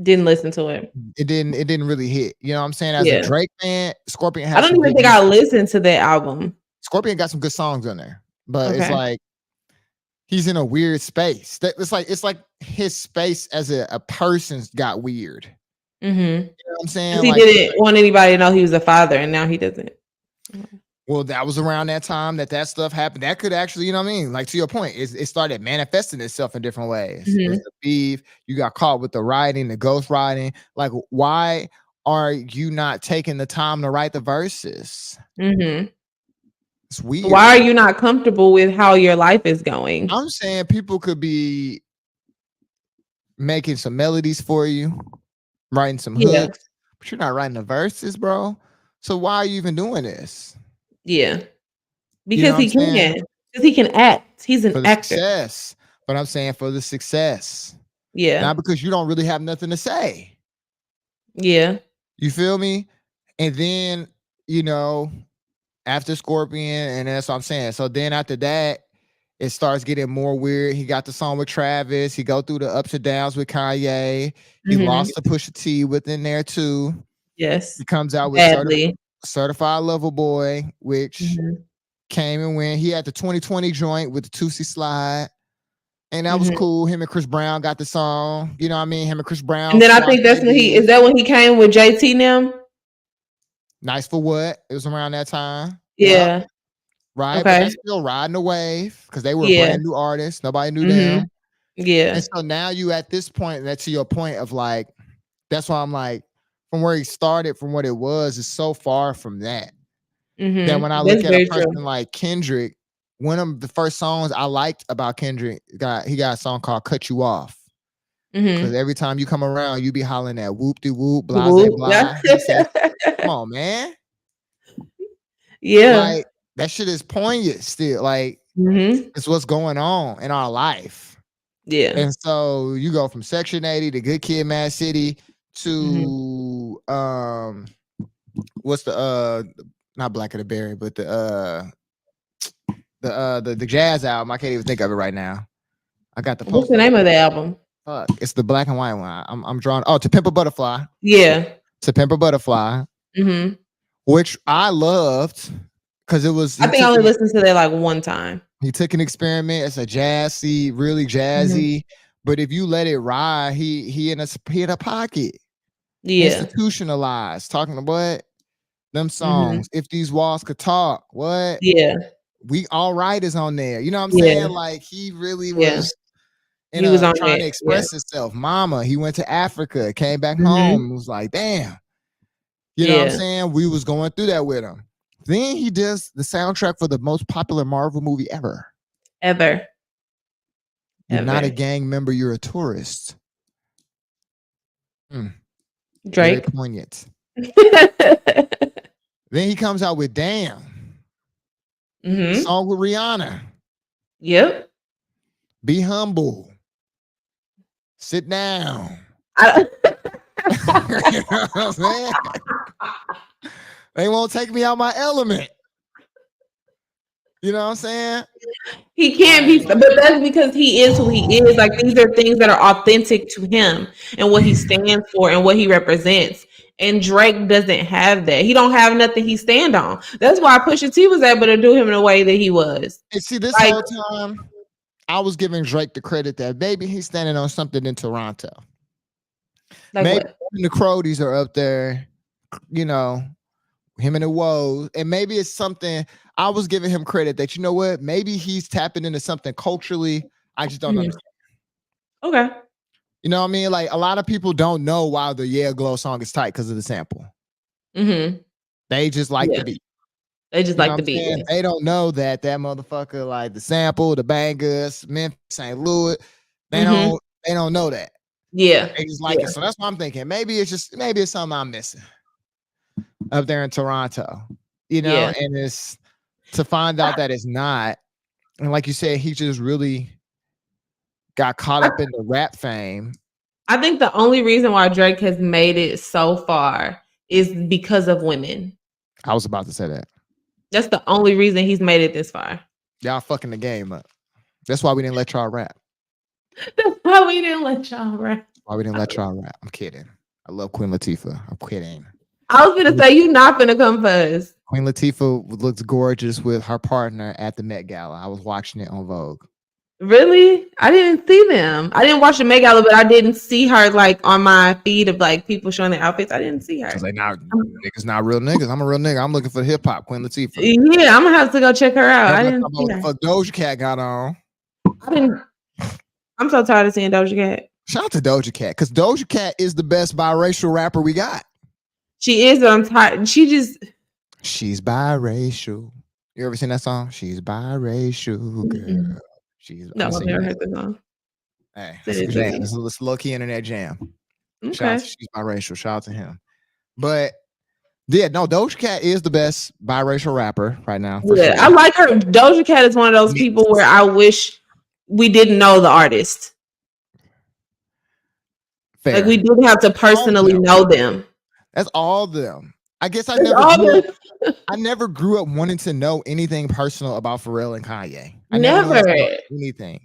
didn't listen to it. It didn't really hit. You know what I'm saying? As a Drake fan, Scorpion has I don't even think I listened to that album. Scorpion got some good songs on there. But it's like he's in a weird space. It's like his space as a person's got weird. You know what I'm saying? He didn't want anybody to know he was a father, and now he doesn't. Well, that was around that time that stuff happened. That could actually, you know what I mean? Like, to your point, it started manifesting itself in different ways. There's the beef. You got caught with the writing, the ghost writing. Like, why are you not taking the time to write the verses? It's weird. Why are you not comfortable with how your life is going? I'm saying people could be making some melodies for you, writing some hooks, but you're not writing the verses, bro. So why are you even doing this? Yeah. Because You know what he I'm saying? can. Because he can act. He's For an the actor. success. But I'm saying for the success. Yeah. Not because you don't really have nothing to say. Yeah. You feel me? And then, you know, after Scorpion, and that's what I'm saying. So then after that, it starts getting more weird. He got the song with Travis. He go through the ups and downs with Kanye. He lost to Pusha T within there too. Yes. He comes out with Certified Lover Boy, which came and went. He had the 2020 joint with the Tootsie Slide. And that was cool. Him and Chris Brown got the song. You know what I mean? Him and Chris Brown. And then I think that's when he came with JT now? Nice for What? It was around that time. Yeah. Yep. Right. Okay. But that's still riding the wave because they were brand new artists. Nobody knew them. Yeah. And so now you at this point, and that's to your point of like, that's why I'm like, from where he started, from what it was, is so far from that. That when I look at a person like Kendrick, one of the first songs I liked about Kendrick, he got a song called Cut You Off. Because every time you come around, you be hollering at whoop de whoop, blah, blah, blah. Come on, man. Yeah. Like, that shit is poignant still. Like, it's what's going on in our life. Yeah. And so you go from Section 80 to Good Kid, Mad City to what's the not Black of the Berry, but the jazz album. I can't even think of it right now. I got the post. What's the name of the album? It's the black and white one. I'm drawing. Oh, To Pimp a Butterfly. Yeah. To Pimp a Butterfly. Which I loved because it was. I think I only listened to that like one time. He took an experiment. It's a jazzy, really jazzy. But if you let it ride, he in a pocket. Yeah. Institutionalized. Talking to what? Them songs. If These Walls Could Talk. What? Yeah. We All Right is on there. You know what I'm saying? Like he really was. He was on trying to express himself. Mama, he went to Africa, came back home, was like, damn. You know what I'm saying? We was going through that with him. Then he does the soundtrack for the most popular Marvel movie ever. You're not a gang member, you're a tourist. Drake. Very poignant. Then he comes out with Damn. Song with Rihanna. Yep. Be Humble. Sit Down. You know what I'm saying? They won't take me out my element. You know what I'm saying? He can't be, but that's because he is who he is. Like these are things that are authentic to him and what he stands for and what he represents. And Drake doesn't have that. He don't have nothing he stand on. That's why Pusha T was able to do him in a way that he was. And see, this whole time, I was giving Drake the credit that maybe he's standing on something in Toronto. Like maybe the Crodies are up there, you know, him and the Woes, and maybe it's something. I was giving him credit that, you know what, maybe he's tapping into something culturally. I just don't understand. Okay. You know what I mean? Like a lot of people don't know why the Yeah Glow song is tight because of the sample. They just like the beat. They just like the beat. Yes. They don't know that motherfucker, like the sample, the bangers, Memphis, St. Louis. They don't know that. Yeah. They just like it. So that's what I'm thinking. Maybe it's something I'm missing up there in Toronto. You know, and it's to find out that it's not. And like you said, he just really got caught up in the rap fame. I think the only reason why Drake has made it so far is because of women. I was about to say that. That's the only reason he's made it this far. Y'all fucking the game up. That's why we didn't let y'all rap. That's why we didn't let y'all rap. I'm kidding. I love Queen Latifah. I'm kidding. I was gonna say you not gonna come for us. Queen Latifah looks gorgeous with her partner at the Met Gala. I was watching it on Vogue. Really? I didn't see them. I didn't watch the Met Gala, but I didn't see her like on my feed of like people showing their outfits. I didn't see her. Cause niggas not real niggas. I'm a real nigga. I'm looking for hip hop. Queen Latifah. Yeah, I'm gonna have to go check her out. I didn't see what the fuck Doja Cat got on. I'm so tired of seeing Doja Cat. Shout out to Doja Cat, because Doja Cat is the best biracial rapper we got. She is, but I'm tired. She's biracial. You ever seen that song? She's biracial girl. Mm-mm. I'm No, gonna I've sing never that. heard the song. Hey, Send that's a it good to jam. me. It's a low key internet jam. Shout out to Okay. She's Biracial. Shout out to him. But yeah, no, Doja Cat is the best biracial rapper right now for Yeah, sure. I like her. Doja Cat is one of those people where I wish we didn't know the artist. Fair. Like we didn't have to personally know them. That's all them. I guess I That's never all grew up, them. I never grew up wanting to know anything personal about Pharrell and Kanye. I Never. wanted to know anything.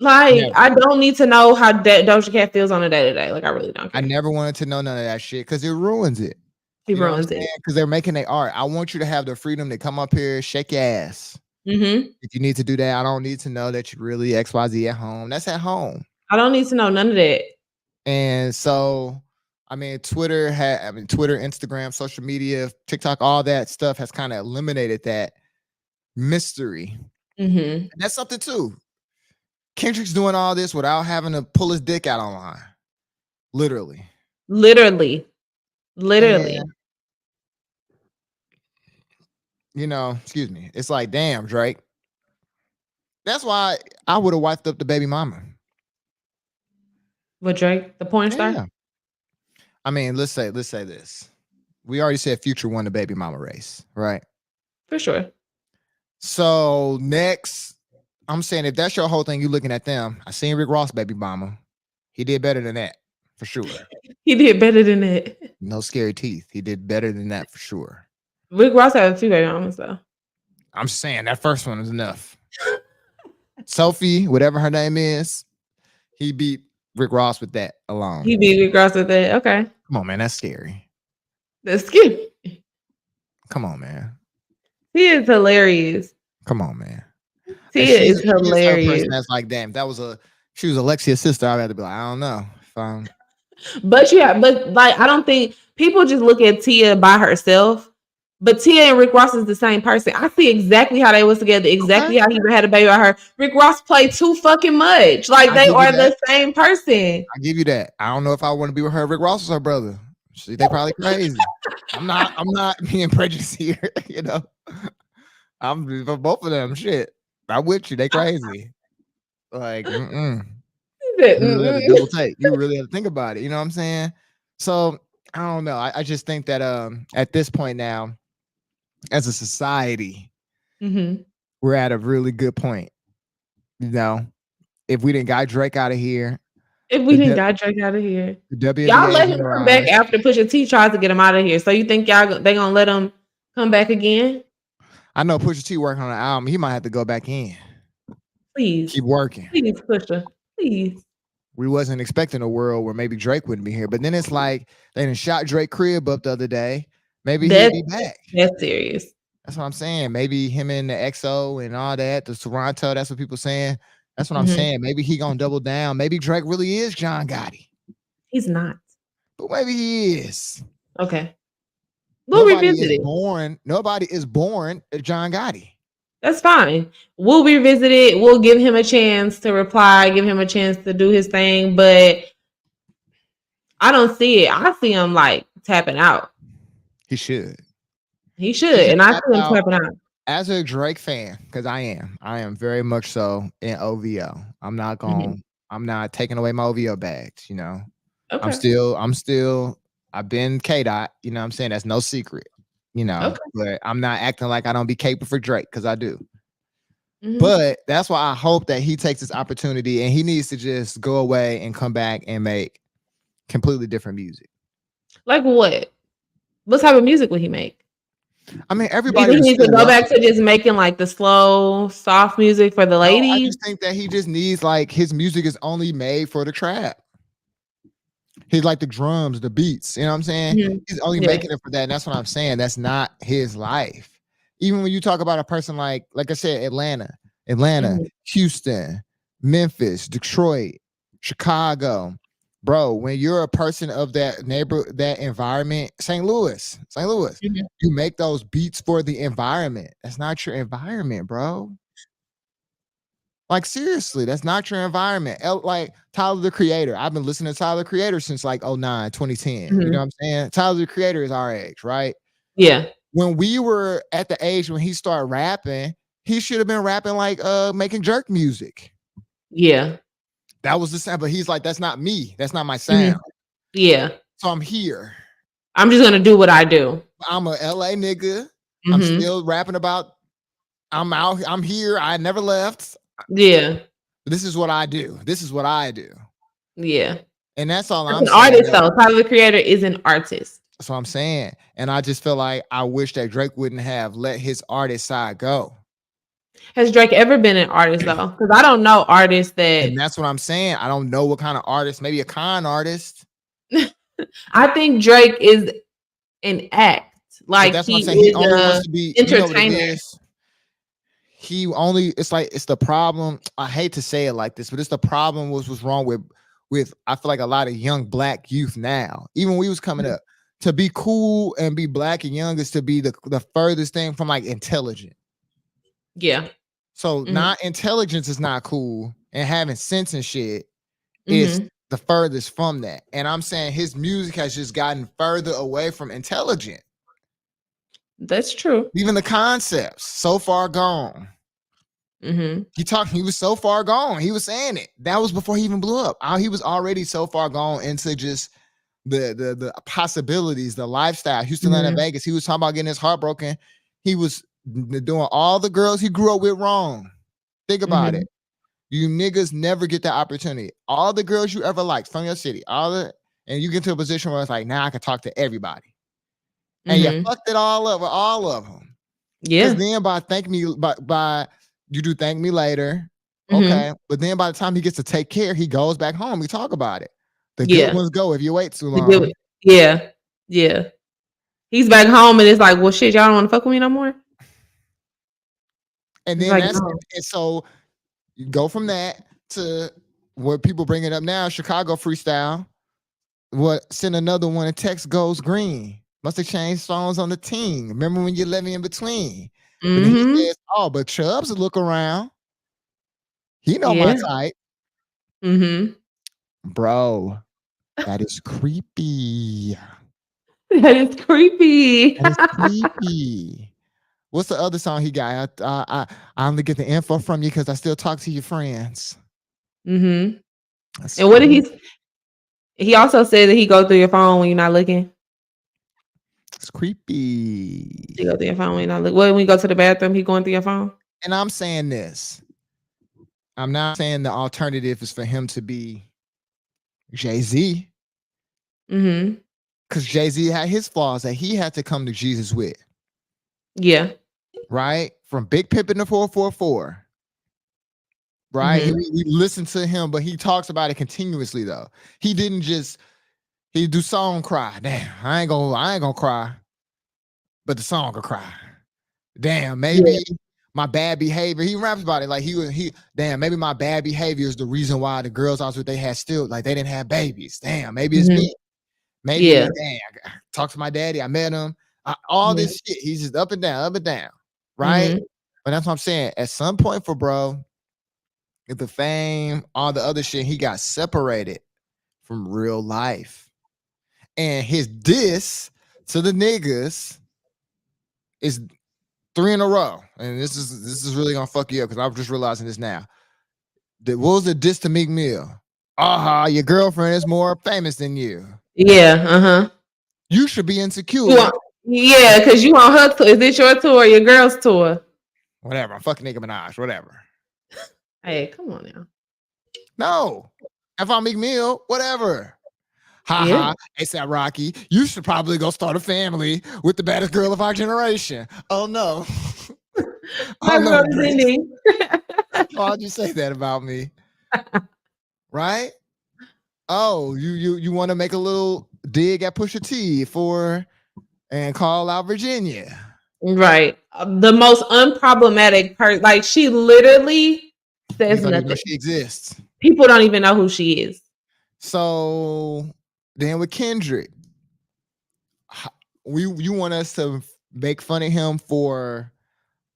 Like Never. I don't need to know how Doja Cat feels on a day to day. Like I really don't I care. never wanted to know none of that shit because it ruins it. He ruins it. Because they're making their art. I want you to have the freedom to come up here, shake your ass. Mm-hmm. If you need to do that, I don't need to know that you really XYZ at home. That's at home. I don't need to know none of that. And so, I mean, Twitter, Instagram, social media, TikTok, all that stuff has kind of eliminated that mystery. Mm-hmm. And that's something too. Kendrick's doing all this without having to pull his dick out online. Literally. And, you know, excuse me. It's like, damn, Drake. That's why I would have wiped up the baby mama. With Drake, the porn star? Yeah. I mean, let's say this. We already said Future won the baby mama race, right? For sure. So next, I'm saying if that's your whole thing, you looking at them. I seen Rick Ross baby mama. He did better than that, for sure. He did better than that. No scary teeth. He did better than that for sure. Rick Ross had 2 baby mamas though. I'm saying that first one is enough. Sophie, whatever her name is, he beat Rick Ross with that alone. He beat Rick Ross with that. Okay. Come on, man. That's scary. That's scary. Come on, man. He is hilarious. Come on, man. Tia is hilarious. That's like, damn, she was Alexia's sister. I'd have to be like, I don't know. But like I don't think people just look at Tia by herself. But Tia and Rick Ross is the same person. I see exactly how they was together, exactly how he had a baby with her. Rick Ross played too fucking much. Like they are the same person. I give you that. I don't know if I want to be with her. Rick Ross is her brother. They probably crazy. I'm not being prejudiced here, you know. I'm for both of them. Shit. I'm with you. They crazy. Like, You really have to double take. You really have to think about it. You know what I'm saying? So I don't know. I just think that at this point now, as a society, we're at a really good point. You know, if we didn't got Drake out of here. Y'all let him come back after Pusha T tried to get him out of here. So you think they gonna let him come back again? I know Pusha T working on an album. He might have to go back in. Please keep working. Please, Pusha. Please. We wasn't expecting a world where maybe Drake wouldn't be here, but then it's like they done shot Drake crib up the other day. Maybe he'll be back. That's serious. That's what I'm saying. Maybe him and the XO and all that, the Toronto. That's what people saying. That's what I'm saying. Maybe he gonna double down. Maybe Drake really is John Gotti. He's not. But maybe he is. Okay. We'll revisit it. Nobody is born John Gotti. That's fine. We'll revisit it. We'll give him a chance to reply, give him a chance to do his thing, but I don't see it. I see him like tapping out. He should. And I see him tapping out. As a Drake fan, because I am very much so in OVO. I'm not taking away my OVO bags, you know. Okay. I've been K-Dot, you know what I'm saying? That's no secret, you know. Okay. But I'm not acting like I don't be capable for Drake, because I do. But that's why I hope that he takes this opportunity and he needs to just go away and come back and make completely different music. Like what? What type of music would he make? I mean, everybody needs to go back to just making like the slow, soft music for the ladies. I just think that he just needs, like, his music is only made for the trap. He's like the drums, the beats, you know what I'm saying? He's only making it for that. And that's what I'm saying. That's not his life. Even when you talk about a person like I said, Atlanta, Houston, Memphis, Detroit, Chicago. Bro, when you're a person of that neighborhood, that environment, St. Louis, you make those beats for the environment. That's not your environment, bro. Like, seriously, that's not your environment. Like Tyler, the Creator. I've been listening to Tyler, the Creator since like 2009, 2010. You know what I'm saying? Tyler, the Creator is our age, right? Yeah. when we were at the age when he started rapping, he should have been rapping like making jerk music. Yeah. That was the sound, but he's like, that's not me. That's not my Mhm. sound. Yeah. So I'm here. I'm just gonna do what I do. I'm a LA nigga. I'm Mhm. still rapping about I'm out. I'm here. I never left. Yeah. This is what I do. This is what I do. Yeah. And that's all That's I'm an saying. artist though. Tyler the Creator is an artist. That's what I'm saying. And I just feel like I wish that Drake wouldn't have let his artist side go. Has Drake ever been an artist though? Because I don't know artists that. And that's what I'm saying. I don't know what kind of artist, maybe a con artist. I think Drake is an act. Like But that's he what I'm saying. He is only a wants to be, you know what it entertainer. is? He only, it's like, it's the problem. I hate to say it like this, but it's the problem was wrong with I feel like a lot of young black youth now, even when we was coming up, to be cool and be black and young is to be the furthest thing from like intelligent. Yeah. So Mhm. not intelligence is not cool, and having sense and shit is the furthest from that. And I'm saying his music has just gotten further away from intelligent. That's true. Even the concepts so far gone. He was so far gone. He was saying it. That was before he even blew up. He was already so far gone into just the possibilities, the lifestyle. Houston, Atlanta, Vegas. He was talking about getting his heart broken. He was doing all the girls he grew up with wrong. Think about it. You niggas never get that opportunity. All the girls you ever liked from your city, and you get to a position where it's like, now I can talk to everybody. And you fucked it all up with all of them. Yeah. Because then by you do thank me later. Okay. But then by the time he gets to take care, he goes back home. We talk about it. The good ones go if you wait too long. Yeah. Yeah. He's back home and it's like, well, shit, y'all don't want to fuck with me no more. And then like, and so you go from that to what people bring it up now, Chicago freestyle. Send another one and text goes green. Must have changed songs on the team. Remember when you let me in between? But then he says, oh, but Chubbs look around. He know my type. Bro, that is creepy. That is creepy. That is creepy. What's the other song he got? I only get the info from you because I still talk to your friends. And what did he also said that he go through your phone when you're not looking. It's creepy. He go through your phone when you're not looking. When you go to the bathroom, he going through your phone. And I'm saying this. I'm not saying the alternative is for him to be Jay-Z. Because Jay-Z had his flaws that he had to come to Jesus with. Yeah. Right? From Big Pimpin' to 444. Right? We listened to him, but he talks about it continuously though. He didn't just he do song cry. Damn, I ain't gonna cry. But the song will cry. Damn, maybe my bad behavior. He raps about it like damn, maybe my bad behavior is the reason why the girls I was with, they had still like they didn't have babies. Damn, maybe it's me. Maybe damn, I talked to my daddy, I met him. All this shit. He's just up and down, right? But that's what I'm saying. At some point for bro, with the fame, all the other shit, he got separated from real life. And his diss to the niggas is 3 in a row. And this is really gonna fuck you up because I'm just realizing this now. What was the diss to Meek Mill? Your girlfriend is more famous than you. Yeah, You should be insecure. Because you on her tour. Is this your tour or your girl's tour? Whatever. I'm fucking Nicki Minaj. Whatever. Hey, come on now. No. If I'm Meek Mill, whatever. Ha, ASAP Rocky, you should probably go start a family with the baddest girl of our generation. Oh no. Ending. Why'd you say that about me? Right? Oh, you want to make a little dig at Pusha T and call out Virginia. Right. The most unproblematic person. Like she literally says nothing. Know she exists. People don't even know who she is. So then with Kendrick, you want us to make fun of him for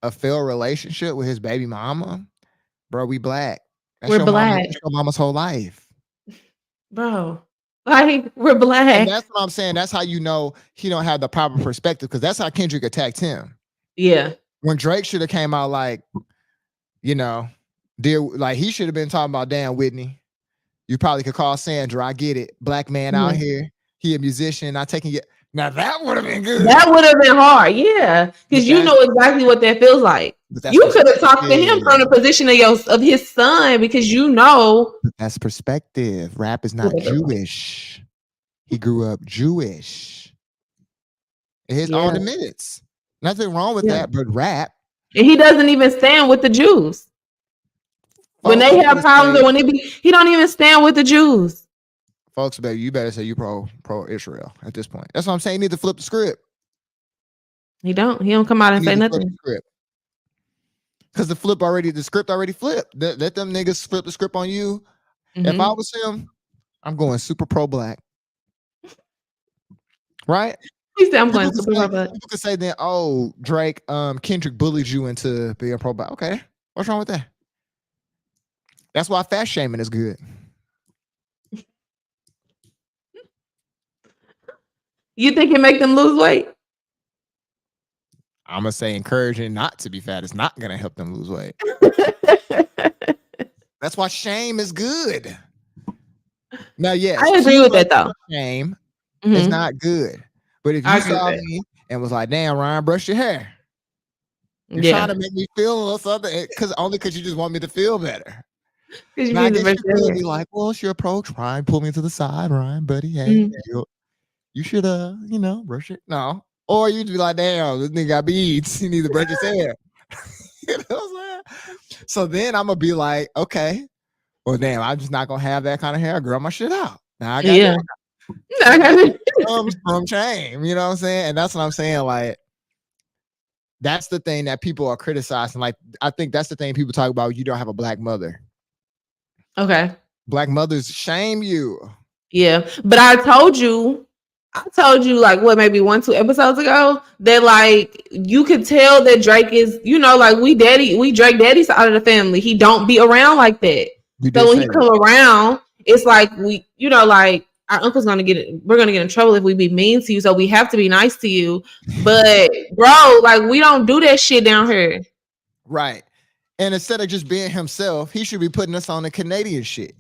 a failed relationship with his baby mama? Bro, we black. We're black. That's your mama's whole life. Bro, Like, we're And black. that's what I'm saying. That's how you know he don't have the proper perspective, because that's how Kendrick attacked him. Yeah. When Drake should have came out like, you know, dear, like he should have been talking about, damn, Whitney, you probably could call Sandra. I get it. Black man out here. He a musician. Not taking it. Now that would have been good. That would have been hard. Yeah. Because you know exactly what that feels like. You could have talked to him from the position of his son, because you know. That's perspective. Rap is not Jewish. He grew up Jewish. His own minutes. Nothing wrong with that, but rap. And he doesn't even stand with the Jews. When they have problems, or when he don't even stand with the Jews. Folks, baby, you better say you pro Israel at this point. That's what I'm saying. You need to flip the script. He don't come out and say nothing. Because the script already flipped. Let them niggas flip the script on you. Mm-hmm. If I was him, I'm going super pro black. Right? He said I'm going super pro black. People could say then, oh, Drake, Kendrick bullied you into being pro black. Okay. What's wrong with that? That's why fat shaming is good. You think it make them lose weight? I'm gonna say encouraging not to be fat is not gonna help them lose weight. That's why shame is good. Now, yes, I agree with that though. Shame is not good. But if you saw me and was like, damn, Ryan, brush your hair. You're trying to make me feel a little something because you just want me to feel better. Now, I guess you could be like, well, it's your approach, Ryan. Pull me to the side, Ryan, buddy. Hey, you should, brush it. No. Or you'd be like, damn, this nigga got beads. He needs to brush his hair. You know what I'm saying? So then I'm going to be like, okay, well, damn, I'm just not going to have that kind of hair. Grow my shit out. Now I got it. Comes from shame. You know what I'm saying? And that's what I'm saying. Like, that's the thing that people are criticizing. Like, I think that's the thing people talk about. You don't have a black mother. Okay. Black mothers shame you. Yeah. But I told you like what, maybe 1-2 episodes ago, that like you could tell that Drake is, like we Drake daddy's out of the family. He don't be around like that. So when he come around, it's like we, like our uncle's we're gonna get in trouble if we be mean to you. So we have to be nice to you. But bro, like we don't do that shit down here. Right. And instead of just being himself, he should be putting us on the Canadian shit.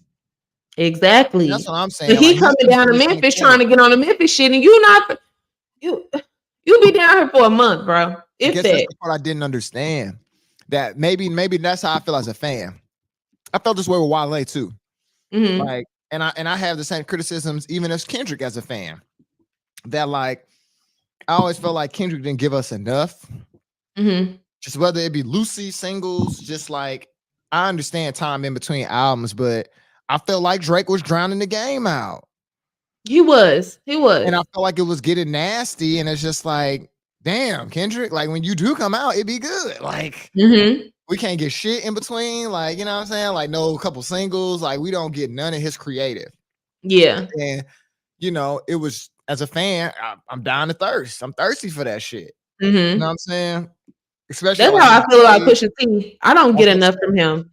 Exactly. That's what I'm saying. But he coming down to Memphis trying to get on the Memphis shit, and you be down here for a month, bro. I guess that's the part I didn't understand. That maybe that's how I feel as a fan. I felt this way with Wale too. Mm-hmm. Like, and I have the same criticisms even as Kendrick as a fan. That like, I always felt like Kendrick didn't give us enough. Mm-hmm. Just whether it be Lucy singles, just like I understand time in between albums, but I felt like Drake was drowning the game out. He was. And I felt like it was getting nasty. And it's just like, damn, Kendrick, like when you do come out, it be good. Like, we can't get shit in between. Like, you know what I'm saying? Like, no couple singles. Like, we don't get none of his creative. Yeah. And, it was, as a fan, I'm down to thirst. I'm thirsty for that shit. You know what I'm saying? Especially that's how I feel about Pusha T. I don't get enough from him.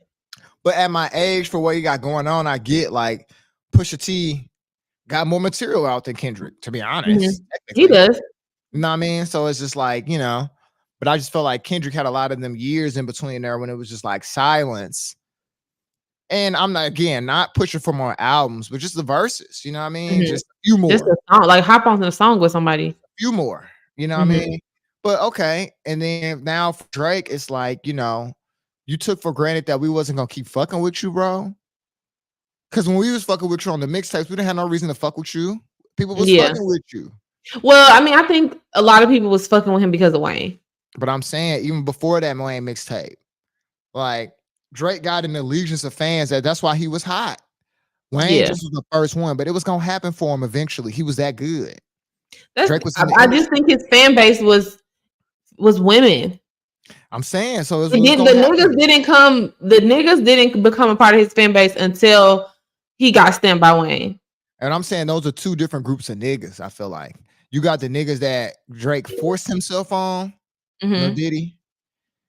But at my age, for what he got going on, I get like Pusha T got more material out than Kendrick, to be honest. He does. You know what I mean? So it's just like, but I just felt like Kendrick had a lot of them years in between there when it was just like silence. And I'm not pushing for more albums, but just the verses, you know what I mean? Just a few more. Just a song, like hop on the song with somebody. A few more, you know what I mean? But okay. And then now for Drake, it's like, you took for granted that we wasn't gonna keep fucking with you, bro. Because when we was fucking with you on the mixtapes, we didn't have no reason to fuck with you. People was fucking with you. Well, I mean, I think a lot of people was fucking with him because of Wayne. But I'm saying even before that Wayne mixtape, like Drake got an allegiance of fans that's why he was hot. Wayne just was the first one, but it was gonna happen for him eventually. He was that good. Drake was. I just think his fan base was women. I'm saying so. The niggas didn't become a part of his fan base until he got stamped by Wayne. And I'm saying those are two different groups of niggas. I feel like you got the niggas that Drake forced himself on, Lil Diddy,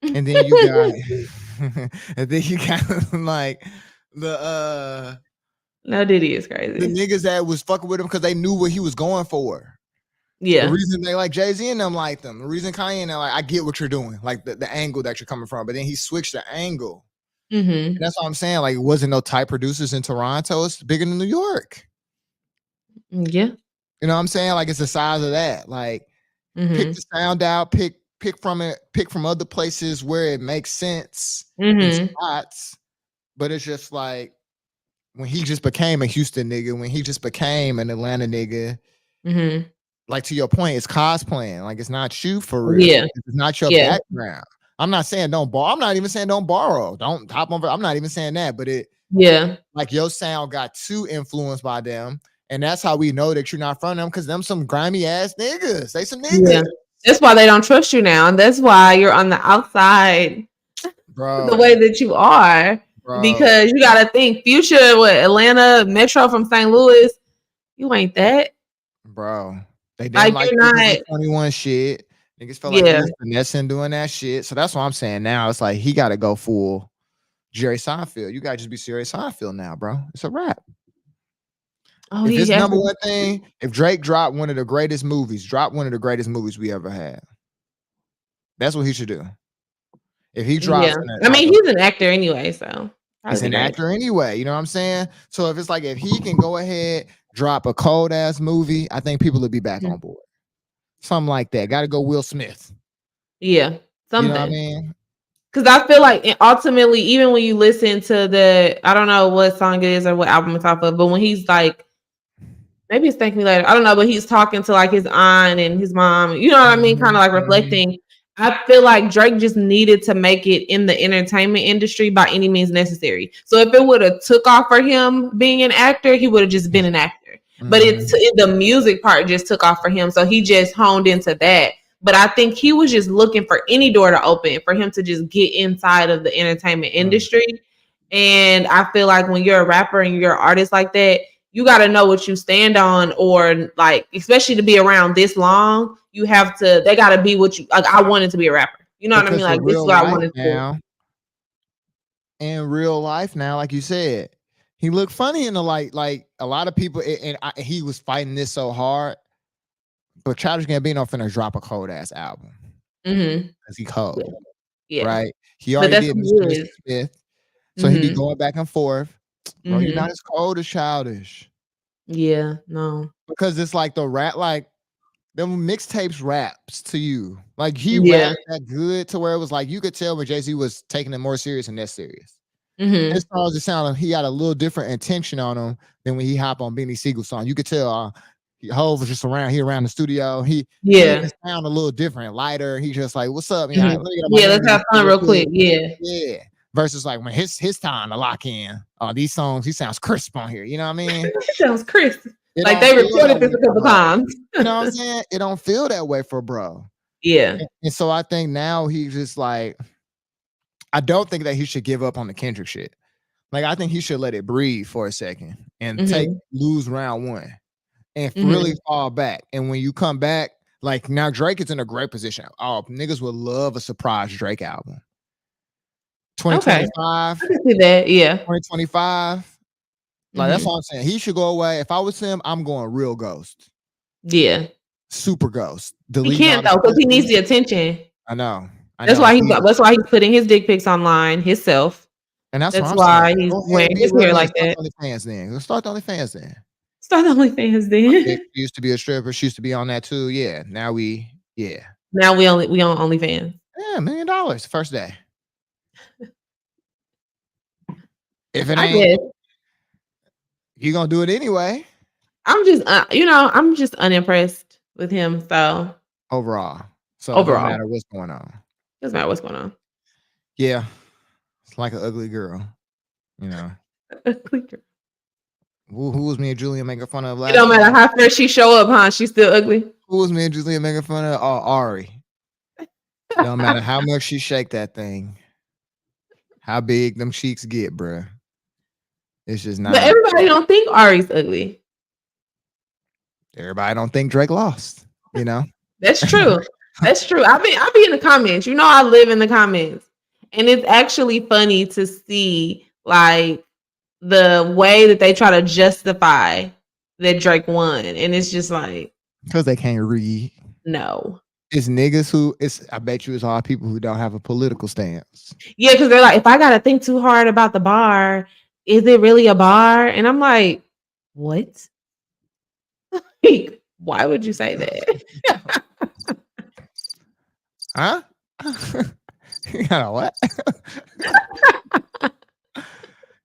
and then you got, like No, Diddy is The crazy. niggas that was fucking with him because they knew what he was going for. Yeah. The reason they like Jay-Z and them like them. The reason Kanye and them like, I get what you're doing, like the angle that you're coming from, but then he switched the angle. Mm-hmm. And that's what I'm saying. Like, it wasn't no type producers in Toronto. It's bigger than New York. Yeah. You know what I'm saying? Like, it's the size of that. Like, pick the sound out, pick from it, pick from other places where it makes sense in spots. But it's just like when he just became a Houston nigga, when he just became an Atlanta nigga, like to your point, it's cosplaying. Like, it's not you for real. Yeah. It's not your background. I'm not saying don't borrow. I'm not even saying don't borrow. Don't hop on. I'm not even saying that. But it, like your sound got too influenced by them. And that's how we know that you're not from them, because them some grimy ass niggas. They some niggas. Yeah. That's why they don't trust you now. And that's why you're on the outside, bro, the way that you are. Bro. Because you got to think, Future, what, Atlanta, Metro from St. Louis, you ain't that. Bro. They didn't like 21 shit. Niggas felt like he was finessing doing that shit. So that's what I'm saying now. It's like he got to go full Jerry Seinfeld. You got to just be Jerry Seinfeld now, bro. It's a wrap. Oh, if it's number one thing, if Drake dropped one of the greatest movies we ever had, that's what he should do. If he drops, I mean, he's an actor anyway, so he's an actor anyway. You know what I'm saying? So if it's like, if he can go ahead, drop a cold ass movie, I think people will be back on board. Something like that. Got to go Will Smith. Yeah, something. You know what I mean? Because I feel like ultimately, even when you listen to the, I don't know what song it is or what album it's off of, but when he's like, maybe it's Thank Me Later, I don't know, but he's talking to like his aunt and his mom, you know what I mean? Kind of like reflecting. I feel like Drake just needed to make it in the entertainment industry by any means necessary. So if it would have took off for him being an actor, he would have just been an actor. But the music part just took off for him. So he just honed into that. But I think he was just looking for any door to open for him to just get inside of the entertainment industry. And I feel like when you're a rapper and you're an artist like that, you got to know what you stand on, or like, especially to be around this long, you have to, they got to be what you, like, I wanted to be a rapper. You know what I mean? Like, this is what I wanted to do. In real life now, like you said, he looked funny in the light. Like a lot of people, he was fighting this so hard. But Childish Gambino finna drop a cold ass album. Cause he cold. Yeah. Right? He already did Mr. Smith. So he be going back and forth. Bro, you're not as cold as Childish. Yeah, no. Because it's like the rap, like them mixtapes raps to you. Like he rapped that good to where it was like you could tell when Jay-Z was taking it more serious and less serious. His songs just sounded, he had a little different intention on them than when he hopped on Beanie Siegel's song. You could tell Hov was just around the studio. He sound a little different, lighter. He just like, what's up? Let's have fun real quick. Yeah. Versus like when his time to lock in. These songs, he sounds crisp on here. You know what I mean? It sounds crisp. Like they recorded this a couple times. You know what I'm saying? It don't feel that way for bro. Yeah. And so I think now he's just like, I don't think that he should give up on the Kendrick shit. Like I think he should let it breathe for a second and lose round one. And really fall back. And when you come back, like now Drake is in a great position. Oh, niggas would love a surprise Drake album. 2025. I can see that, 2025. Like that's what I'm saying. He should go away. If I was him, I'm going real ghost. Yeah. Super ghost. He can't though, because he needs the attention. I know. That's why he's putting his dick pics online himself. And that's why he's wearing his hair like that. Let's start the OnlyFans then. Start the OnlyFans then. She used to be a stripper. She used to be on that too. Yeah. Now we on OnlyFans. Yeah, $1 million first day. If it ain't, you gonna do it anyway. I'm just, I'm just unimpressed with him. So overall, it doesn't matter what's going on. Doesn't matter what's going on. Yeah, it's like an ugly girl, you know. Ugly girl. Who was me and Julian making fun of last? It don't matter how fresh she show up, huh? She's still ugly. Who was me and Julian making fun of? Oh, Ari. Don't matter how much she shake that thing, how big them cheeks get, bruh. It's just not. But everybody don't think Ari's ugly. Everybody don't think Drake lost. You know. That's true. That's true. I be in the comments. You know, I live in the comments, and it's actually funny to see like the way that they try to justify that Drake won, and it's just like, because they can't read. no. It's niggas who I bet you it's all people who don't have a political stance. Yeah, because they're like, if I gotta think too hard about the bar, is it really a bar? And I'm like, what? Like, why would you say that? Huh? You got a what?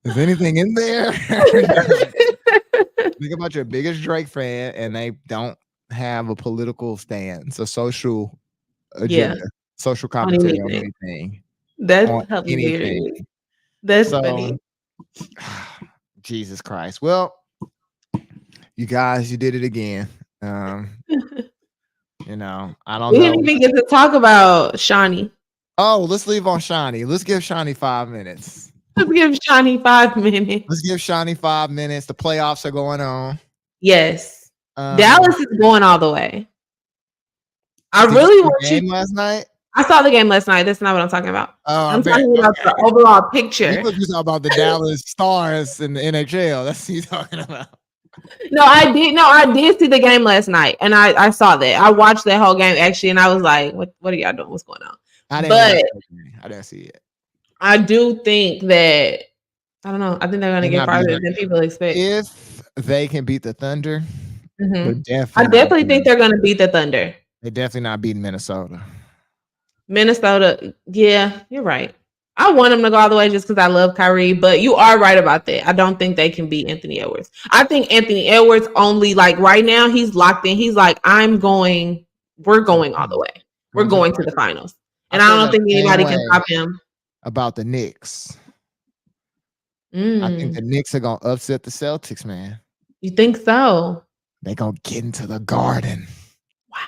Is anything in there? Think about your biggest Drake fan, and they don't have a political stance, a social agenda, social commentary on anything. That's hilarious. That's funny. Jesus Christ. Well, you guys, you did it again. You know, I don't know. We didn't even get to talk about Shawnee. Oh, let's leave on Shawnee. Let's give Shawnee 5 minutes. Let's give Shawnee 5 minutes. Let's give Shawnee 5 minutes. The playoffs are going on. Yes. Dallas is going all the way. I really want you. Last night? I saw the game last night. That's not what I'm talking about. I'm talking about the overall picture. You talking about the Dallas Stars in the NHL. That's what you're talking about. No, I did see the game last night, and I saw that. I watched that whole game actually, and I was like, "What are y'all doing? What's going on?" I didn't see it. I do think that I don't know. I think they're going to get farther than people expect. If they can beat the Thunder, I definitely think they're going to beat the Thunder. They're definitely not beating Minnesota. Yeah, you're right. I want them to go all the way just because I love Kyrie, but you are right about that. I don't think they can beat Anthony Edwards. I think Anthony Edwards only, like, right now, he's locked in. He's like, we're going all the way. We're going to the finals. And I don't think anybody can stop him. About the Knicks. I think the Knicks are going to upset the Celtics, man. You think so? They're going to get into the Garden. Wow.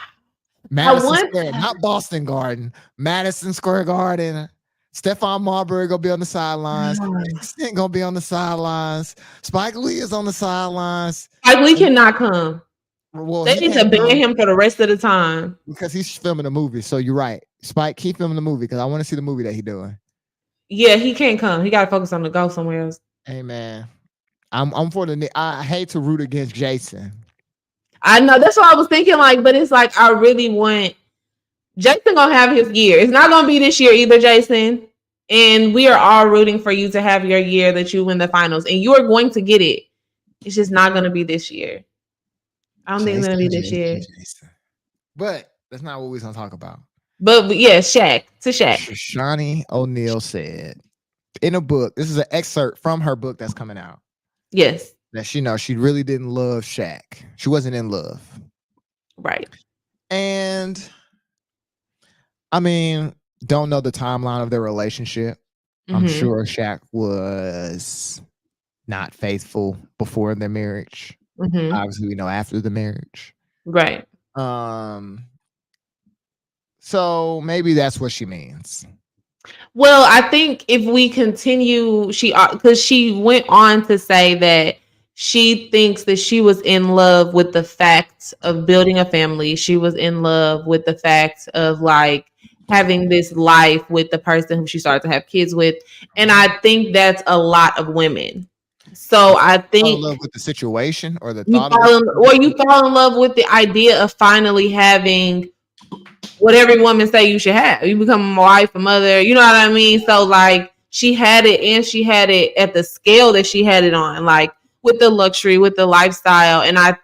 Madison Square, not Boston Garden. Madison Square Garden. Stephon Marbury going to be on the sidelines. Extent going to be on the sidelines. Spike Lee is on the sidelines. Spike Lee cannot come. Well, they need to ban him for the rest of the time. Because he's filming a movie. So you're right. Spike, keep filming the movie because I want to see the movie that he's doing. Yeah, he can't come. He got to focus on the go somewhere else. Hey, man. I'm for the Knicks. I hate to root against Jason. I know. That's what I was thinking. But it's like, I really want Jason gonna have his year. It's not gonna be this year either, Jason. And we are all rooting for you to have your year that you win the finals. And you are going to get it. It's just not gonna be this year. I don't think it's gonna be this year. But that's not what we're gonna talk about. But yeah, Shaq. Shawnee O'Neal said in a book, this is an excerpt from her book that's coming out. Yes. That she really didn't love Shaq. She wasn't in love. Right. And I mean, don't know the timeline of their relationship. I'm sure Shaq was not faithful before their marriage. Obviously, we know after the marriage. Right. So maybe that's what she means. Well, I think if we continue, because she went on to say that she thinks that she was in love with the fact of building a family. She was in love with the fact of having this life with the person who she started to have kids with. And I think that's a lot of women. So I think fall in love with the situation or the thought you fall in love with the idea of finally having what every woman say you should have. You become a wife, a mother, you know what I mean? So she had it, and she had it at the scale that she had it on, with the luxury, with the lifestyle. And I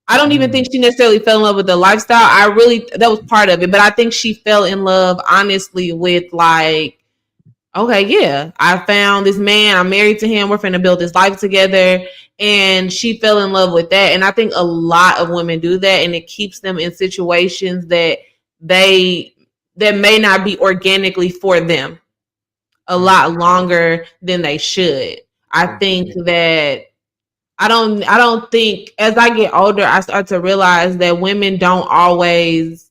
don't even think she necessarily fell in love with the lifestyle. That was part of it, but I think she fell in love honestly with okay, yeah, I found this man, I'm married to him, we're finna build this life together. And she fell in love with that. And I think a lot of women do that, and it keeps them in situations that may not be organically for them a lot longer than they should. I think that I don't think as I get older, I start to realize that women don't always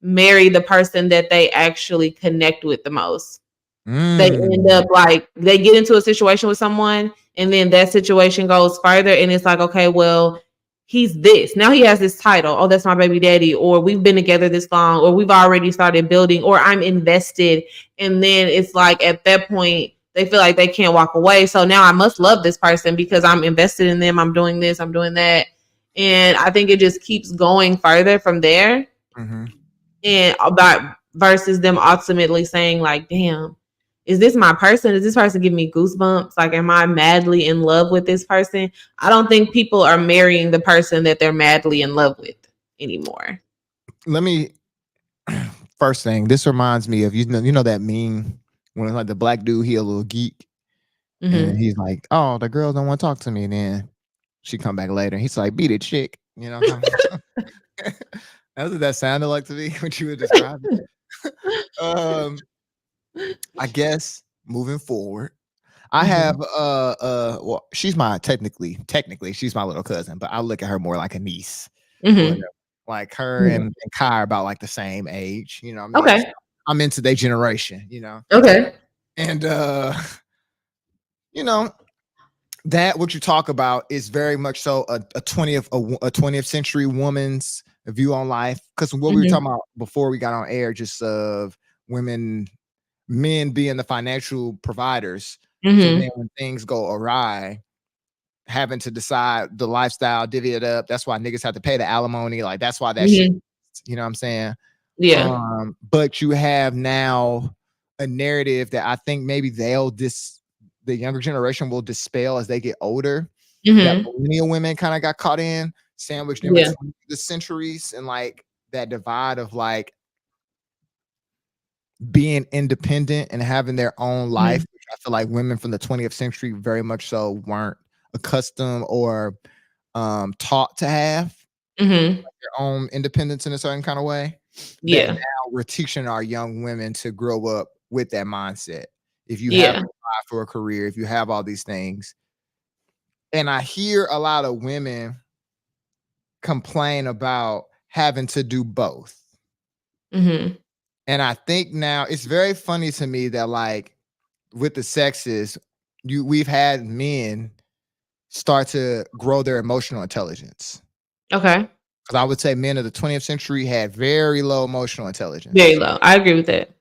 marry the person that they actually connect with the most. They end up they get into a situation with someone, and then that situation goes further, and it's okay, well, he's this. Now he has this title. Oh, that's my baby daddy. Or we've been together this long, or we've already started building, or I'm invested. And then it's at that point, they feel like they can't walk away. So now I must love this person because I'm invested in them. I'm doing this, I'm doing that. And I think it just keeps going further from there. Mm-hmm. And about versus them ultimately saying like, damn, is this my person? Is this person giving me goosebumps? Like, am I madly in love with this person? I don't think people are marrying the person that they're madly in love with anymore. Let me first thing. This reminds me of you know that meme when like the black dude, he a little geek, and he's like, "Oh, the girls don't want to talk to me." And then she come back later, and he's like, "Beat it, chick." You know, that's what that sounded like to me when you were describing it. I guess moving forward, I have well, she's my technically she's my little cousin, but I look at her more like a niece. Like her and Kai are about like the same age, you know. Okay. So I'm into their generation, you know. Okay. And you know, that what you talk about is very much so a 20th century woman's view on life. Because what we were talking about before we got on air, just of men being the financial providers. So then when things go awry, having to decide the lifestyle, divvy it up. That's why niggas have to pay the alimony. Like that's why that shit, you know what I'm saying? Yeah. But you have now a narrative that I think maybe the younger generation will dispel as they get older. That millennial women kind of got caught in, sandwiched in between the centuries, and like that divide of like being independent and having their own life. Which I feel like women from the 20th century very much so weren't accustomed or taught to have like their own independence in a certain kind of way. Yeah. Now we're teaching our young women to grow up with that mindset. If you have a drive for a career, if you have all these things. And I hear a lot of women complain about having to do both. And I think now it's very funny to me that like with the sexes, we've had men start to grow their emotional intelligence. Okay. Because I would say men of the 20th century had very low emotional intelligence. Very low. I agree with that.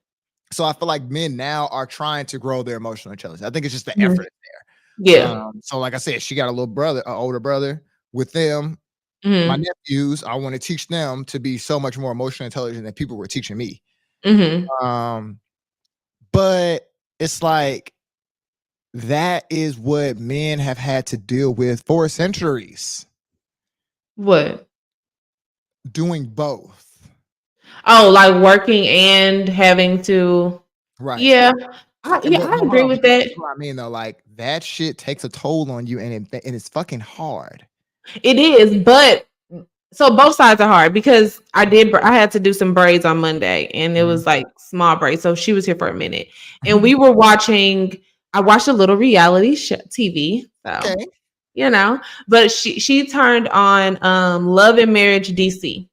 So I feel like men now are trying to grow their emotional intelligence. I think it's just the effort there. Yeah. So like I said, she got a little brother, an older brother. With them, my nephews, I want to teach them to be so much more emotionally intelligent than people were teaching me. But it's like that is what men have had to deal with for centuries. What? Doing both. Oh, like working and having to. Right. Yeah. I agree with that. That's what I mean though, like that shit takes a toll on you, and it's fucking hard. It is, but so both sides are hard because I had to do some braids on Monday, and it was like small braids. So she was here for a minute, and we were watching. I watched a little reality TV, so you know. But she turned on Love and Marriage DC.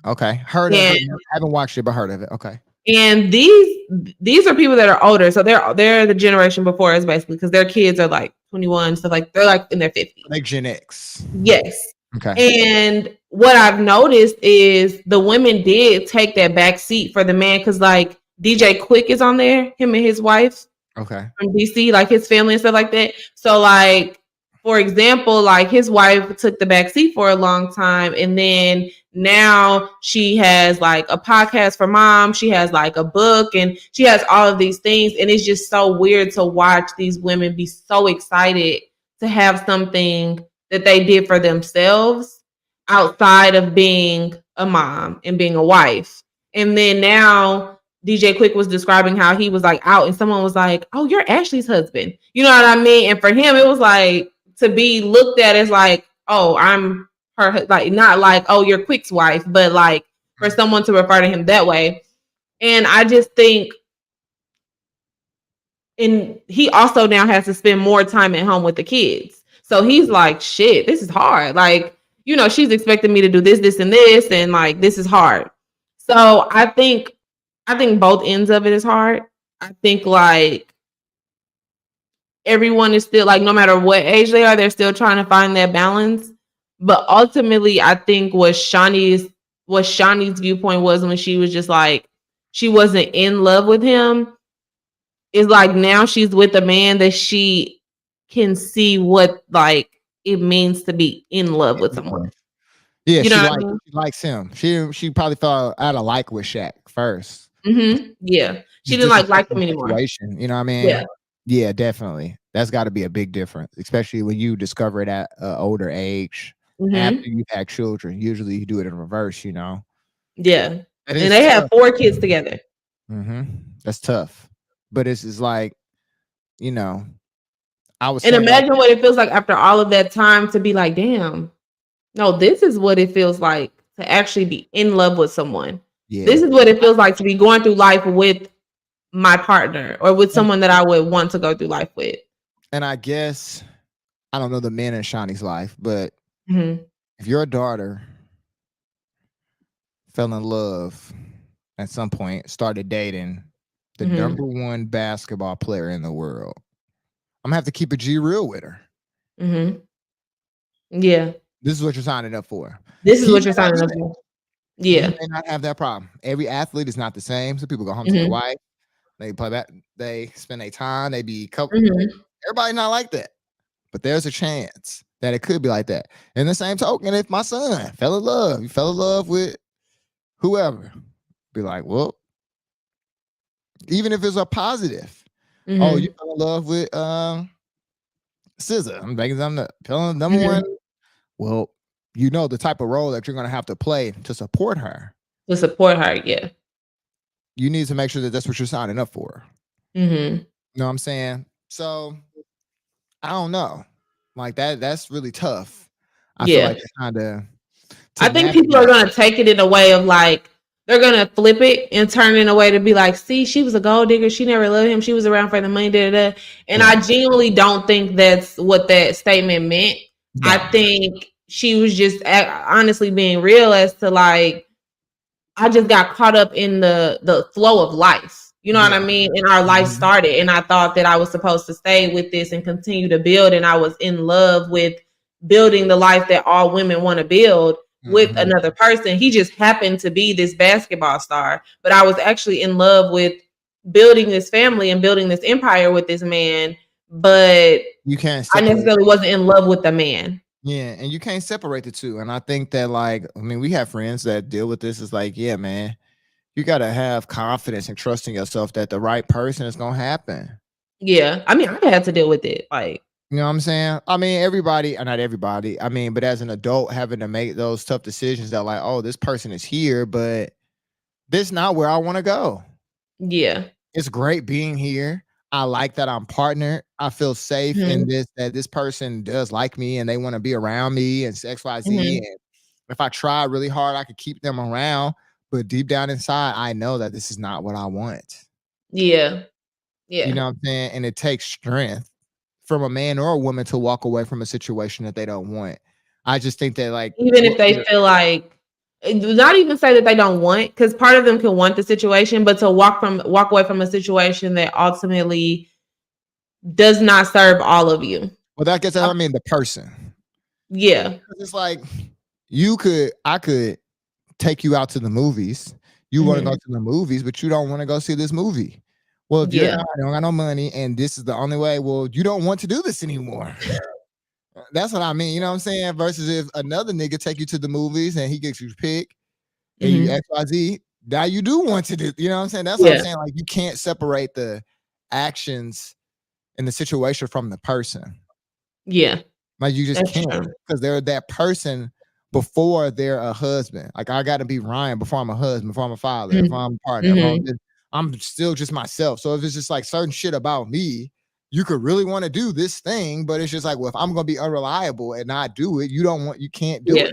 Okay, heard of it. Haven't watched it, but heard of it. Okay. And these are people that are older, so they're the generation before us basically, because their kids are like 21, so like they're like in their 50s, like Gen X. Yes. Okay. And what I've noticed is the women did take that back seat for the man, because like DJ Quick is on there, him and his wife. Okay. From DC, like his family and stuff like that. So like, for example, like his wife took the back seat for a long time, and then now she has like a podcast for mom. She has like a book, and she has all of these things. And it's just so weird to watch these women be so excited to have something that they did for themselves outside of being a mom and being a wife. And then now DJ Quick was describing how he was like out, and someone was like, "Oh, you're Ashley's husband." You know what I mean? And for him, it was like to be looked at as like, "Oh, I'm her," like not like, "Oh, you're Quick's wife," but like for someone to refer to him that way. And I just think, and he also now has to spend more time at home with the kids. So he's like, "Shit, this is hard." Like, you know, she's expecting me to do this, this, and this, and like this is hard. So I think both ends of it is hard. I think like everyone is still like, no matter what age they are, they're still trying to find that balance. But ultimately, I think what Shawnee's viewpoint was when she was just like, she wasn't in love with him. is like now she's with a man that she can see what like it means to be in love with someone. Yeah, You know what I mean? she likes him. She probably felt out of like with Shaq first. Yeah. She Just didn't like disrespecting him the anymore. situation. You know what I Yeah. mean? Yeah, definitely. That's got to be a big difference, especially when you discover it at an older age after hmm you've had children. Usually, you do it in reverse. You know, Yeah. that And is they have tough. 4 kids together. That's tough. But it's like, you know, I was And saying like, imagine what it feels like after all of that time to be like, damn, no, this is what it feels like to actually be in love with someone. yeah, This is what it feels like to be going through life with my partner or with and, someone that I would want to go through life with. and I guess I don't know the men in Shawnee's life, but hmm if your daughter fell in love at some point, started dating the hmm number one basketball player in the world, I'm gonna have to keep a G real with her. hmm Yeah. This is what you're signing up for. This is He what may you're not signing do up that. for. He Yeah. may not have that problem. Every athlete is not the same. Some people go home to their hmm wife. They play that. They spend their time. They be couple. hmm Everybody not like that. But there's a chance that it could be like that. In the same token, if my son fell in love, he fell in love with whoever, be like, well, even if it's a positive. Oh, you hmm fell in love with SZA. I'm making something up. Fell in number one. Well, you know the type of role that you're gonna have to play to support her. To support her. Yeah. You need to make sure that that's what you're signing up for. hmm You know what I'm saying? So I don't know. Like that's really tough. I feel like Yeah. it's kind of to I think people are navigate. going to take it in a way of like, they're going to flip it and turn it in a way to be like, see, she was a gold digger. She never loved him. She was around for the money. Da, da, da. And I Right. genuinely don't think that's what that statement meant. I No. think she was just honestly being real as to like, I just got caught up in the flow of life. You know what I Yeah. mean? And our life Mhm. started, and I thought that I was supposed to stay with this and continue to build. And I was in love with building the life that all women want to build with Mhm. another person. He just happened to be this basketball star, but I was actually in love with building this family and building this empire with this man. But You can't I separate. necessarily wasn't in love with the man. Yeah, and you can't separate the two. And I think that like, I mean, we have friends that deal with this. It's like, yeah, man, you gotta have confidence and trust in yourself that the right person is gonna happen. Yeah, I mean, I had to deal with it. Like, You know what I'm saying? I mean, everybody, or not everybody. I mean, but as an adult, having to make those tough decisions that, like, oh, this person is here, but this not where I want to go. yeah. It's great being here. I like that I'm partnered. I feel safe in Mhm, this, that this person does like me and they want to be around me and XYZ. mhm. And if I try really hard, I could keep them around. But deep down inside, I know that this is not what I want. Yeah, You yeah. know what I'm saying? And it takes strength from a man or a woman to walk away from a situation that they don't want. I just think that like Even if what they we're feel like not even say that they don't want, because part of them can want the situation, but to walk away from a situation that ultimately does not serve all of you. well, that gets I I mean the person. Yeah. 'Cause it's like I could take you out to the movies. You want to go Mhm. to the movies, but you don't want to go see this movie. Well, if you're Yeah. not, I don't got no money, and this is the only way. Well, you don't want to do this anymore. That's what I mean. You know what I'm saying? Versus if another nigga take you to the movies and he gets you to pick and you Mhm. XYZ, now you do want to do. You know what I'm saying? That's what I'm Yeah. saying. Like you can't separate the actions and the situation from the person. Yeah. Like you just That's can't true. because they're that person before they're a husband. Like I got to be Ryan before I'm a husband, before I'm a father, if Mhm. I'm a partner, if Mhm. I'm still just myself. So if it's just like certain shit about me, you could really want to do this thing, but it's just like, well, if I'm gonna be unreliable and not do it, you can't do Yeah. it.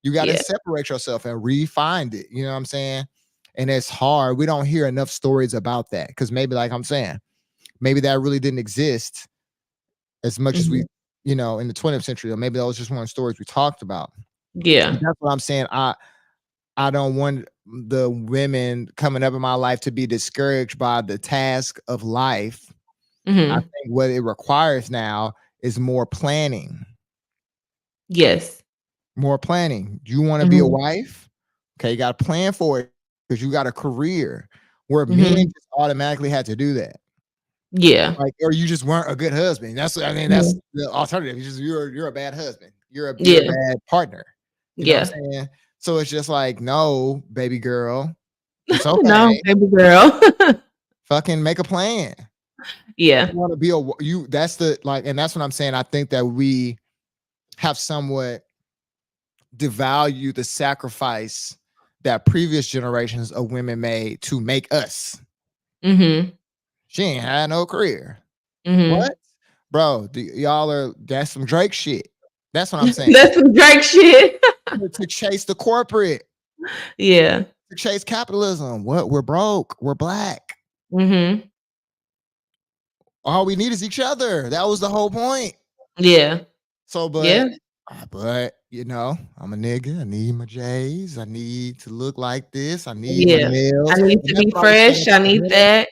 You got to Yeah. separate yourself and refine it. You know what I'm saying? And it's hard. We don't hear enough stories about that because maybe, like I'm saying, maybe that really didn't exist as much as we, Mhm. in the 20th century, or maybe that was just one of the stories we talked about. Yeah. But that's what I'm saying. I don't want the women coming up in my life to be discouraged by the task of life. I Mhm. think what it requires now is more planning. Yes. More planning. You want to be a Mhm. wife? Okay, you got to plan for it because you got a career where men Mhm. just automatically had to do that. Yeah. Like, or you just weren't a good husband. That's that's the alternative. You're a bad husband. You're a Yeah. bad partner. You know what Yeah. I'm saying? So it's just like, no, baby girl, it's No, okay. baby girl. Fucking make a plan. Yeah. You want to be you. That's the like, and that's what I'm saying. I think that we have somewhat devalue the sacrifice that previous generations of women made to make us. Mm-hmm. She ain't had no career. Mm-hmm. What? Bro, that's some Drake shit. That's what I'm saying. That's some Drake shit. To chase the corporate, Yeah. to chase capitalism. What? We're broke. We're black. Mm-hmm. All we need is each other. That was the whole point. Yeah. So, Yeah. but you know, I'm a nigga. I need my J's. I need to look like this. I need my Yeah. nails. I need to be fresh. I need that.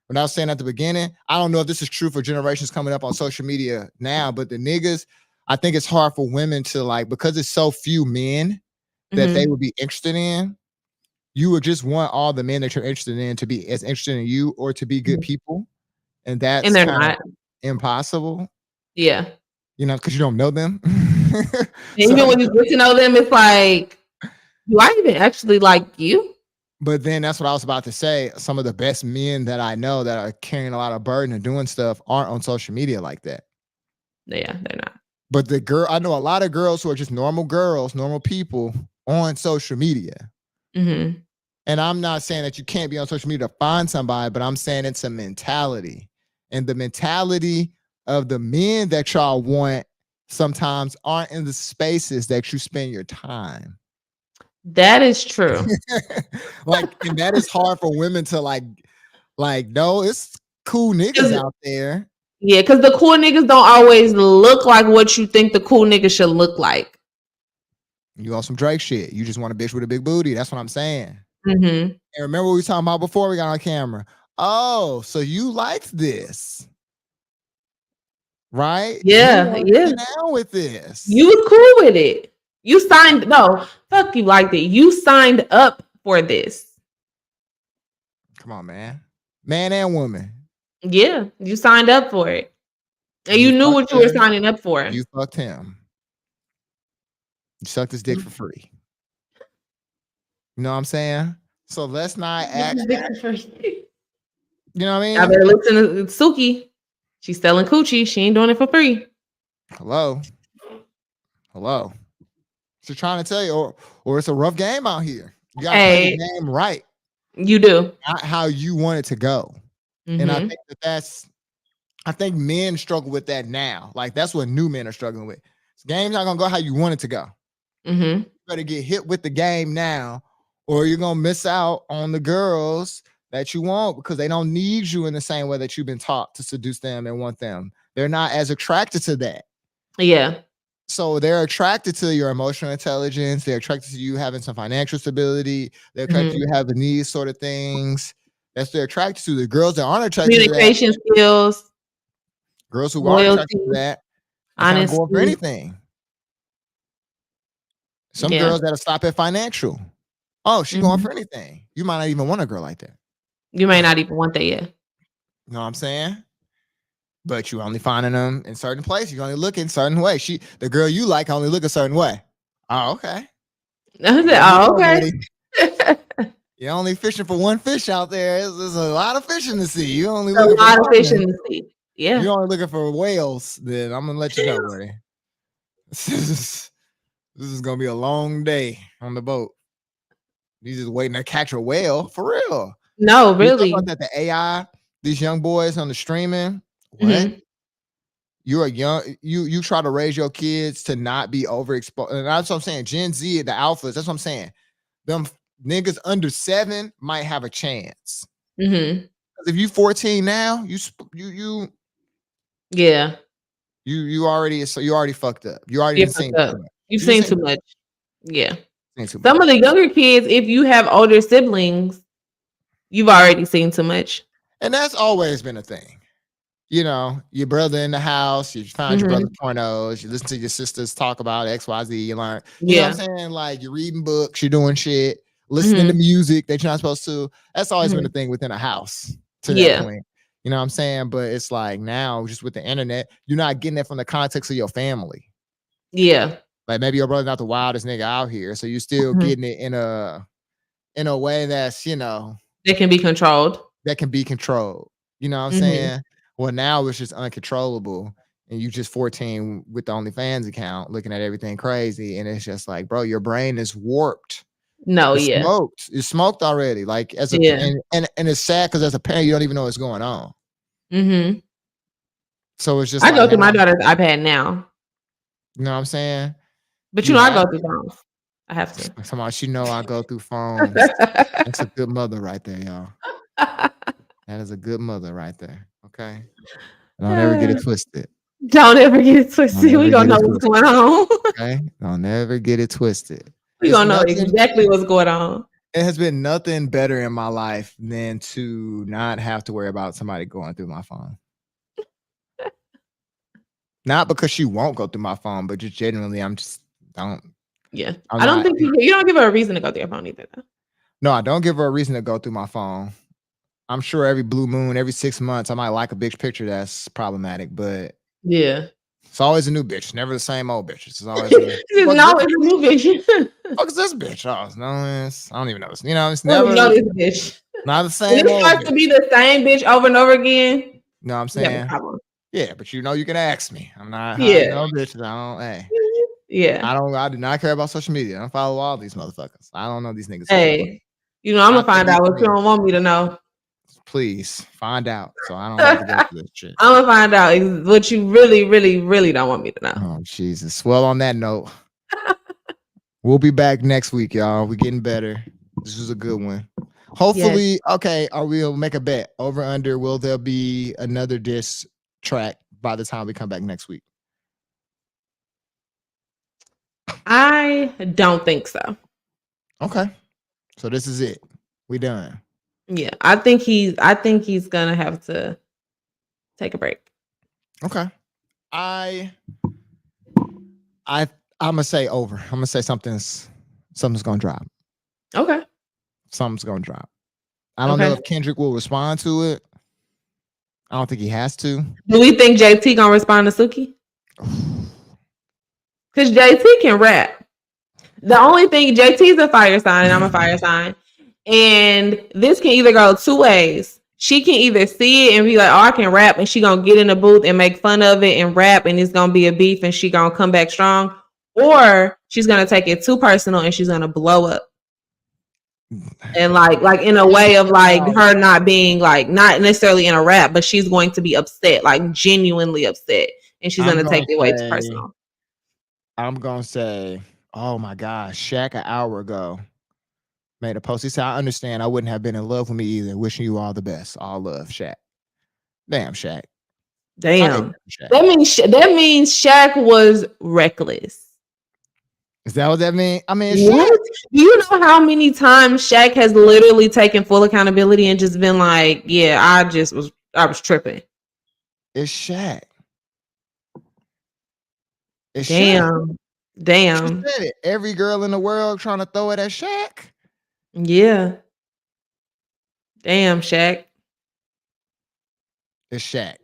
When I was saying at the beginning, I don't know if this is true for generations coming up on social media now, but the niggas, I think it's hard for women to like, because it's so few men that they would be interested in. You would just want all the men that you're interested in to be as interested in you or to be good people. And that's they're kind not. of impossible. Yeah. You know, because you don't know them. Even when you get to know them, it's like, do I even actually like you? But then that's what I was about to say. Some of the best men that I know that are carrying a lot of burden and doing stuff aren't on social media like that. Yeah, they're not. But I know a lot of girls who are just normal girls, normal people on social media. Mm-hmm. And I'm not saying that you can't be on social media to find somebody, but I'm saying it's a mentality. And the mentality of the men that y'all want sometimes aren't in the spaces that you spend your time. That is true. And that is hard for women to like, no, it's cool niggas out there. Yeah, because the cool niggas don't always look like what you think the cool niggas should look like. You on some Drake shit. You just want a bitch with a big booty. That's what I'm saying. Mm-hmm. And remember what we were talking about before we got on camera? Oh, so you liked this. Right? Yeah, yeah. Down with this. You was cool with it. You signed fuck you liked it. You signed up for this. Come on, man. Man and woman. Yeah, you signed up for it. And you knew what you were signing up for. You fucked him. You sucked his dick for free. You know what I'm saying? So let's not act. You know what I mean? I better listen to Suki. She's selling coochie. She ain't doing it for free. Hello. She's trying to tell you, or it's a rough game out here. You gotta play the game right. You do. Not how you want it to go. Mm-hmm. And I think I think men struggle with that now. Like that's what new men are struggling with. This game's not gonna go how you want it to go. Mm-hmm. You better get hit with the game now, or you're gonna miss out on the girls that you want because they don't need you in the same way that you've been taught to seduce them and want them. They're not as attracted to that. Yeah. So they're attracted to your emotional intelligence. They're attracted to you having some financial stability. They're attracted to you having these sort of things. That's they're attracted to. The girls that aren't attracted to that. Communication skills. Girls who aren't attracted to that. Honestly. Go for anything. Some girls that'll stop at financial. Oh, she's going for anything. You might not even want a girl like that. You may not even want that yet. You know what I'm saying? But you only finding them in certain places. You only look in certain way. The girl you like only look a certain way. Oh, okay. Okay. You're only fishing for one fish out there. There's a lot of fishing to see. You only a lot of fishing to see. Yeah. You're only looking for whales. Then I'm gonna let you know, buddy. This is gonna be a long day on the boat. You just waiting to catch a whale for real. No, really. That the AI, these young boys on the streaming. What? You're a young, you try to raise your kids to not be overexposed. And that's what I'm saying. Gen Z, the alphas, that's what I'm saying. Them niggas under 7 might have a chance. If you 14 now, you already fucked up. You already seen too much. You've seen too much. Yeah. Some of the younger kids, if you have older siblings, you've already seen too much. And that's always been a thing. You know, your brother in the house, you find your brother pornos, you listen to your sisters talk about XYZ, you learn. You know what I'm saying? Like you're reading books, you're doing shit, listening to music that you're not supposed to. That's always been a thing within a house to that point. You know You know what I'm saying? But it's like now, just with the internet, you're not getting that from the context of your family. Yeah. Like maybe your brother's not the wildest nigga out here, so you're still getting it in a way that's, you know, It can be controlled. that can be controlled. You know what I'm saying? Well, now it's just uncontrollable, and you just 14 with the OnlyFans account, looking at everything crazy, and it's just like, bro, your brain is warped. No, It's yeah. smoked. It's smoked already. Like as a and it's sad because as a parent, you don't even know what's going on. So it's just I like, go through my daughter's iPad now. You know what I'm saying? But you know, I go through phones. I have to. Somehow she know I go through phones. That's a good mother right there, y'all. That is a good mother right there. Okay. Don't ever get it twisted. Don't ever get it twisted. We gonna know what's going on. Okay. Don't ever get it twisted. We gonna know exactly what's going on. It has been nothing better in my life than to not have to worry about somebody going through my phone. Not because she won't go through my phone, but just genuinely, I don't think you don't give her a reason to go through your phone either, though. No, I don't give her a reason to go through my phone. I'm sure every blue moon, every 6 months, I might like a bitch picture that's problematic, but yeah, it's always a new bitch, never the same old bitch. It's always it's always a new bitch. Fuck is this bitch? Oh, no, I don't even know. You know, it's never know this bitch. Not the same. When it starts to be the same bitch over and over again. You know what I'm saying? Yeah, but you know you can ask me. I'm not. Yeah, no bitches. I don't. Hey. Yeah. I do not care about social media. I don't follow all these motherfuckers. I don't know these niggas. Hey, you know I'm gonna find out what you don't want me to know. Please find out, so I don't have to go through this shit. I'm gonna find out what you really, really, really don't want me to know. Oh Jesus! Well, on that note, we'll be back next week, y'all. We're getting better. This was a good one. Hopefully, okay. We'll make a bet over under. Will there be another diss track by the time we come back next week? I don't think so. Okay, so this is it. We done. Yeah, I think he's gonna have to take a break. Okay, I'm gonna say over. I'm gonna say something's gonna drop. Okay, something's gonna drop. I don't know if Kendrick will respond to it. I don't think he has to. Do we think JT gonna respond to Suki? Because JT can rap. The only thing, JT's a fire sign and I'm a fire sign. And this can either go two ways. She can either see it and be like, oh, I can rap, and she gonna get in the booth and make fun of it and rap, and it's gonna be a beef and she gonna come back strong. Or she's gonna take it too personal and she's gonna blow up. And like in a way of like her not being like, not necessarily in a rap, but she's going to be upset, like genuinely upset. And she's gonna take it way too personal. I'm gonna say, oh my gosh, Shaq an hour ago made a post. He said, I understand I wouldn't have been in love with me either. Wishing you all the best. All love, Shaq. Damn, Shaq. Damn. Shaq. That means Shaq was reckless. Is that what that means? I mean, Shaq. Do you know how many times Shaq has literally taken full accountability and just been like, yeah, I was tripping. It's Shaq. It's Damn. Shaq. Damn. She said it. Every girl in the world trying to throw it at Shaq. Yeah. Damn, Shaq. It's Shaq.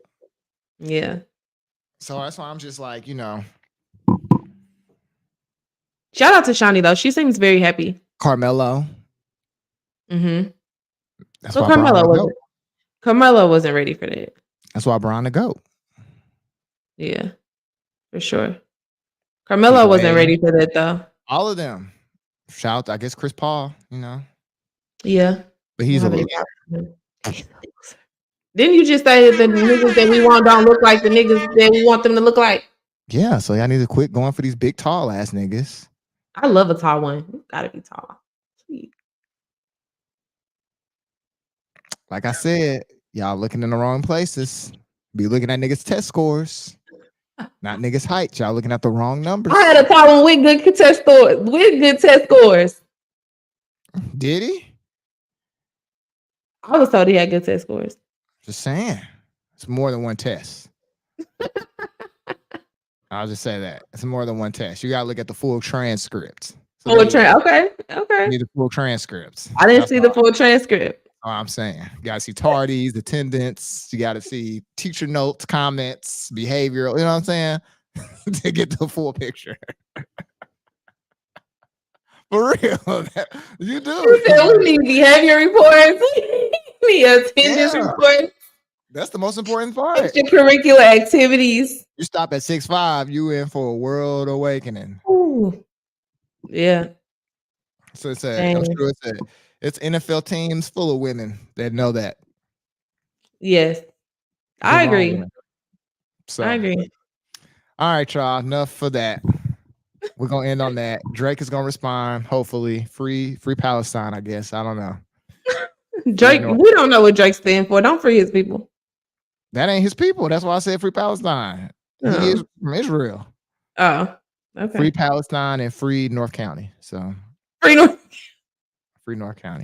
Yeah. So that's why I'm just like, you know. Shout out to Shani though. She seems very happy. Carmelo. Mm-hmm. That's why Carmelo wasn't ready for that. That's why Brian the GOAT. Yeah, for sure. Carmelo wasn't ready for that though. All of them. Shout out to, I guess, Chris Paul, you know. Yeah. But he's a loser. Didn't you just say that the niggas that we want don't look like the niggas that we want them to look like? Yeah, so y'all need to quit going for these big, tall ass niggas. I love a tall one. You gotta be tall. Please. Like I said, y'all looking in the wrong places. Be looking at niggas' test scores, not niggas' height. Y'all looking at the wrong numbers. I had a tall one with good test scores. With good test scores. Did he? I was told he had good test scores. Just saying. It's more than one test. I'll just say that. It's more than one test. You gotta look at the full transcript. Okay. You need the full transcripts. I didn't see the full transcript. I'm saying. You gotta see tardies, attendance, you gotta see teacher notes, comments, behavioral, you know what I'm saying? To get the full picture. For real. You do. You said we need behavior reports. We need attendance Yeah. reports. That's the most important part. Extracurricular activities. You stop at 6'5", you in for a world awakening. Ooh. Yeah. So I'm Dang. sure it's NFL teams full of women that know that. Yes. The I wrong agree. women. So I agree. all right, y'all. Enough for that. We're gonna end on that. Drake is gonna respond. Hopefully, free Palestine. I guess I don't know. Drake. We don't know what Drake stands for. Don't free his people. That ain't his people. That's why I said free Palestine. He is from Israel. Oh, okay. Free Palestine and free North County. So Free North. Free North County.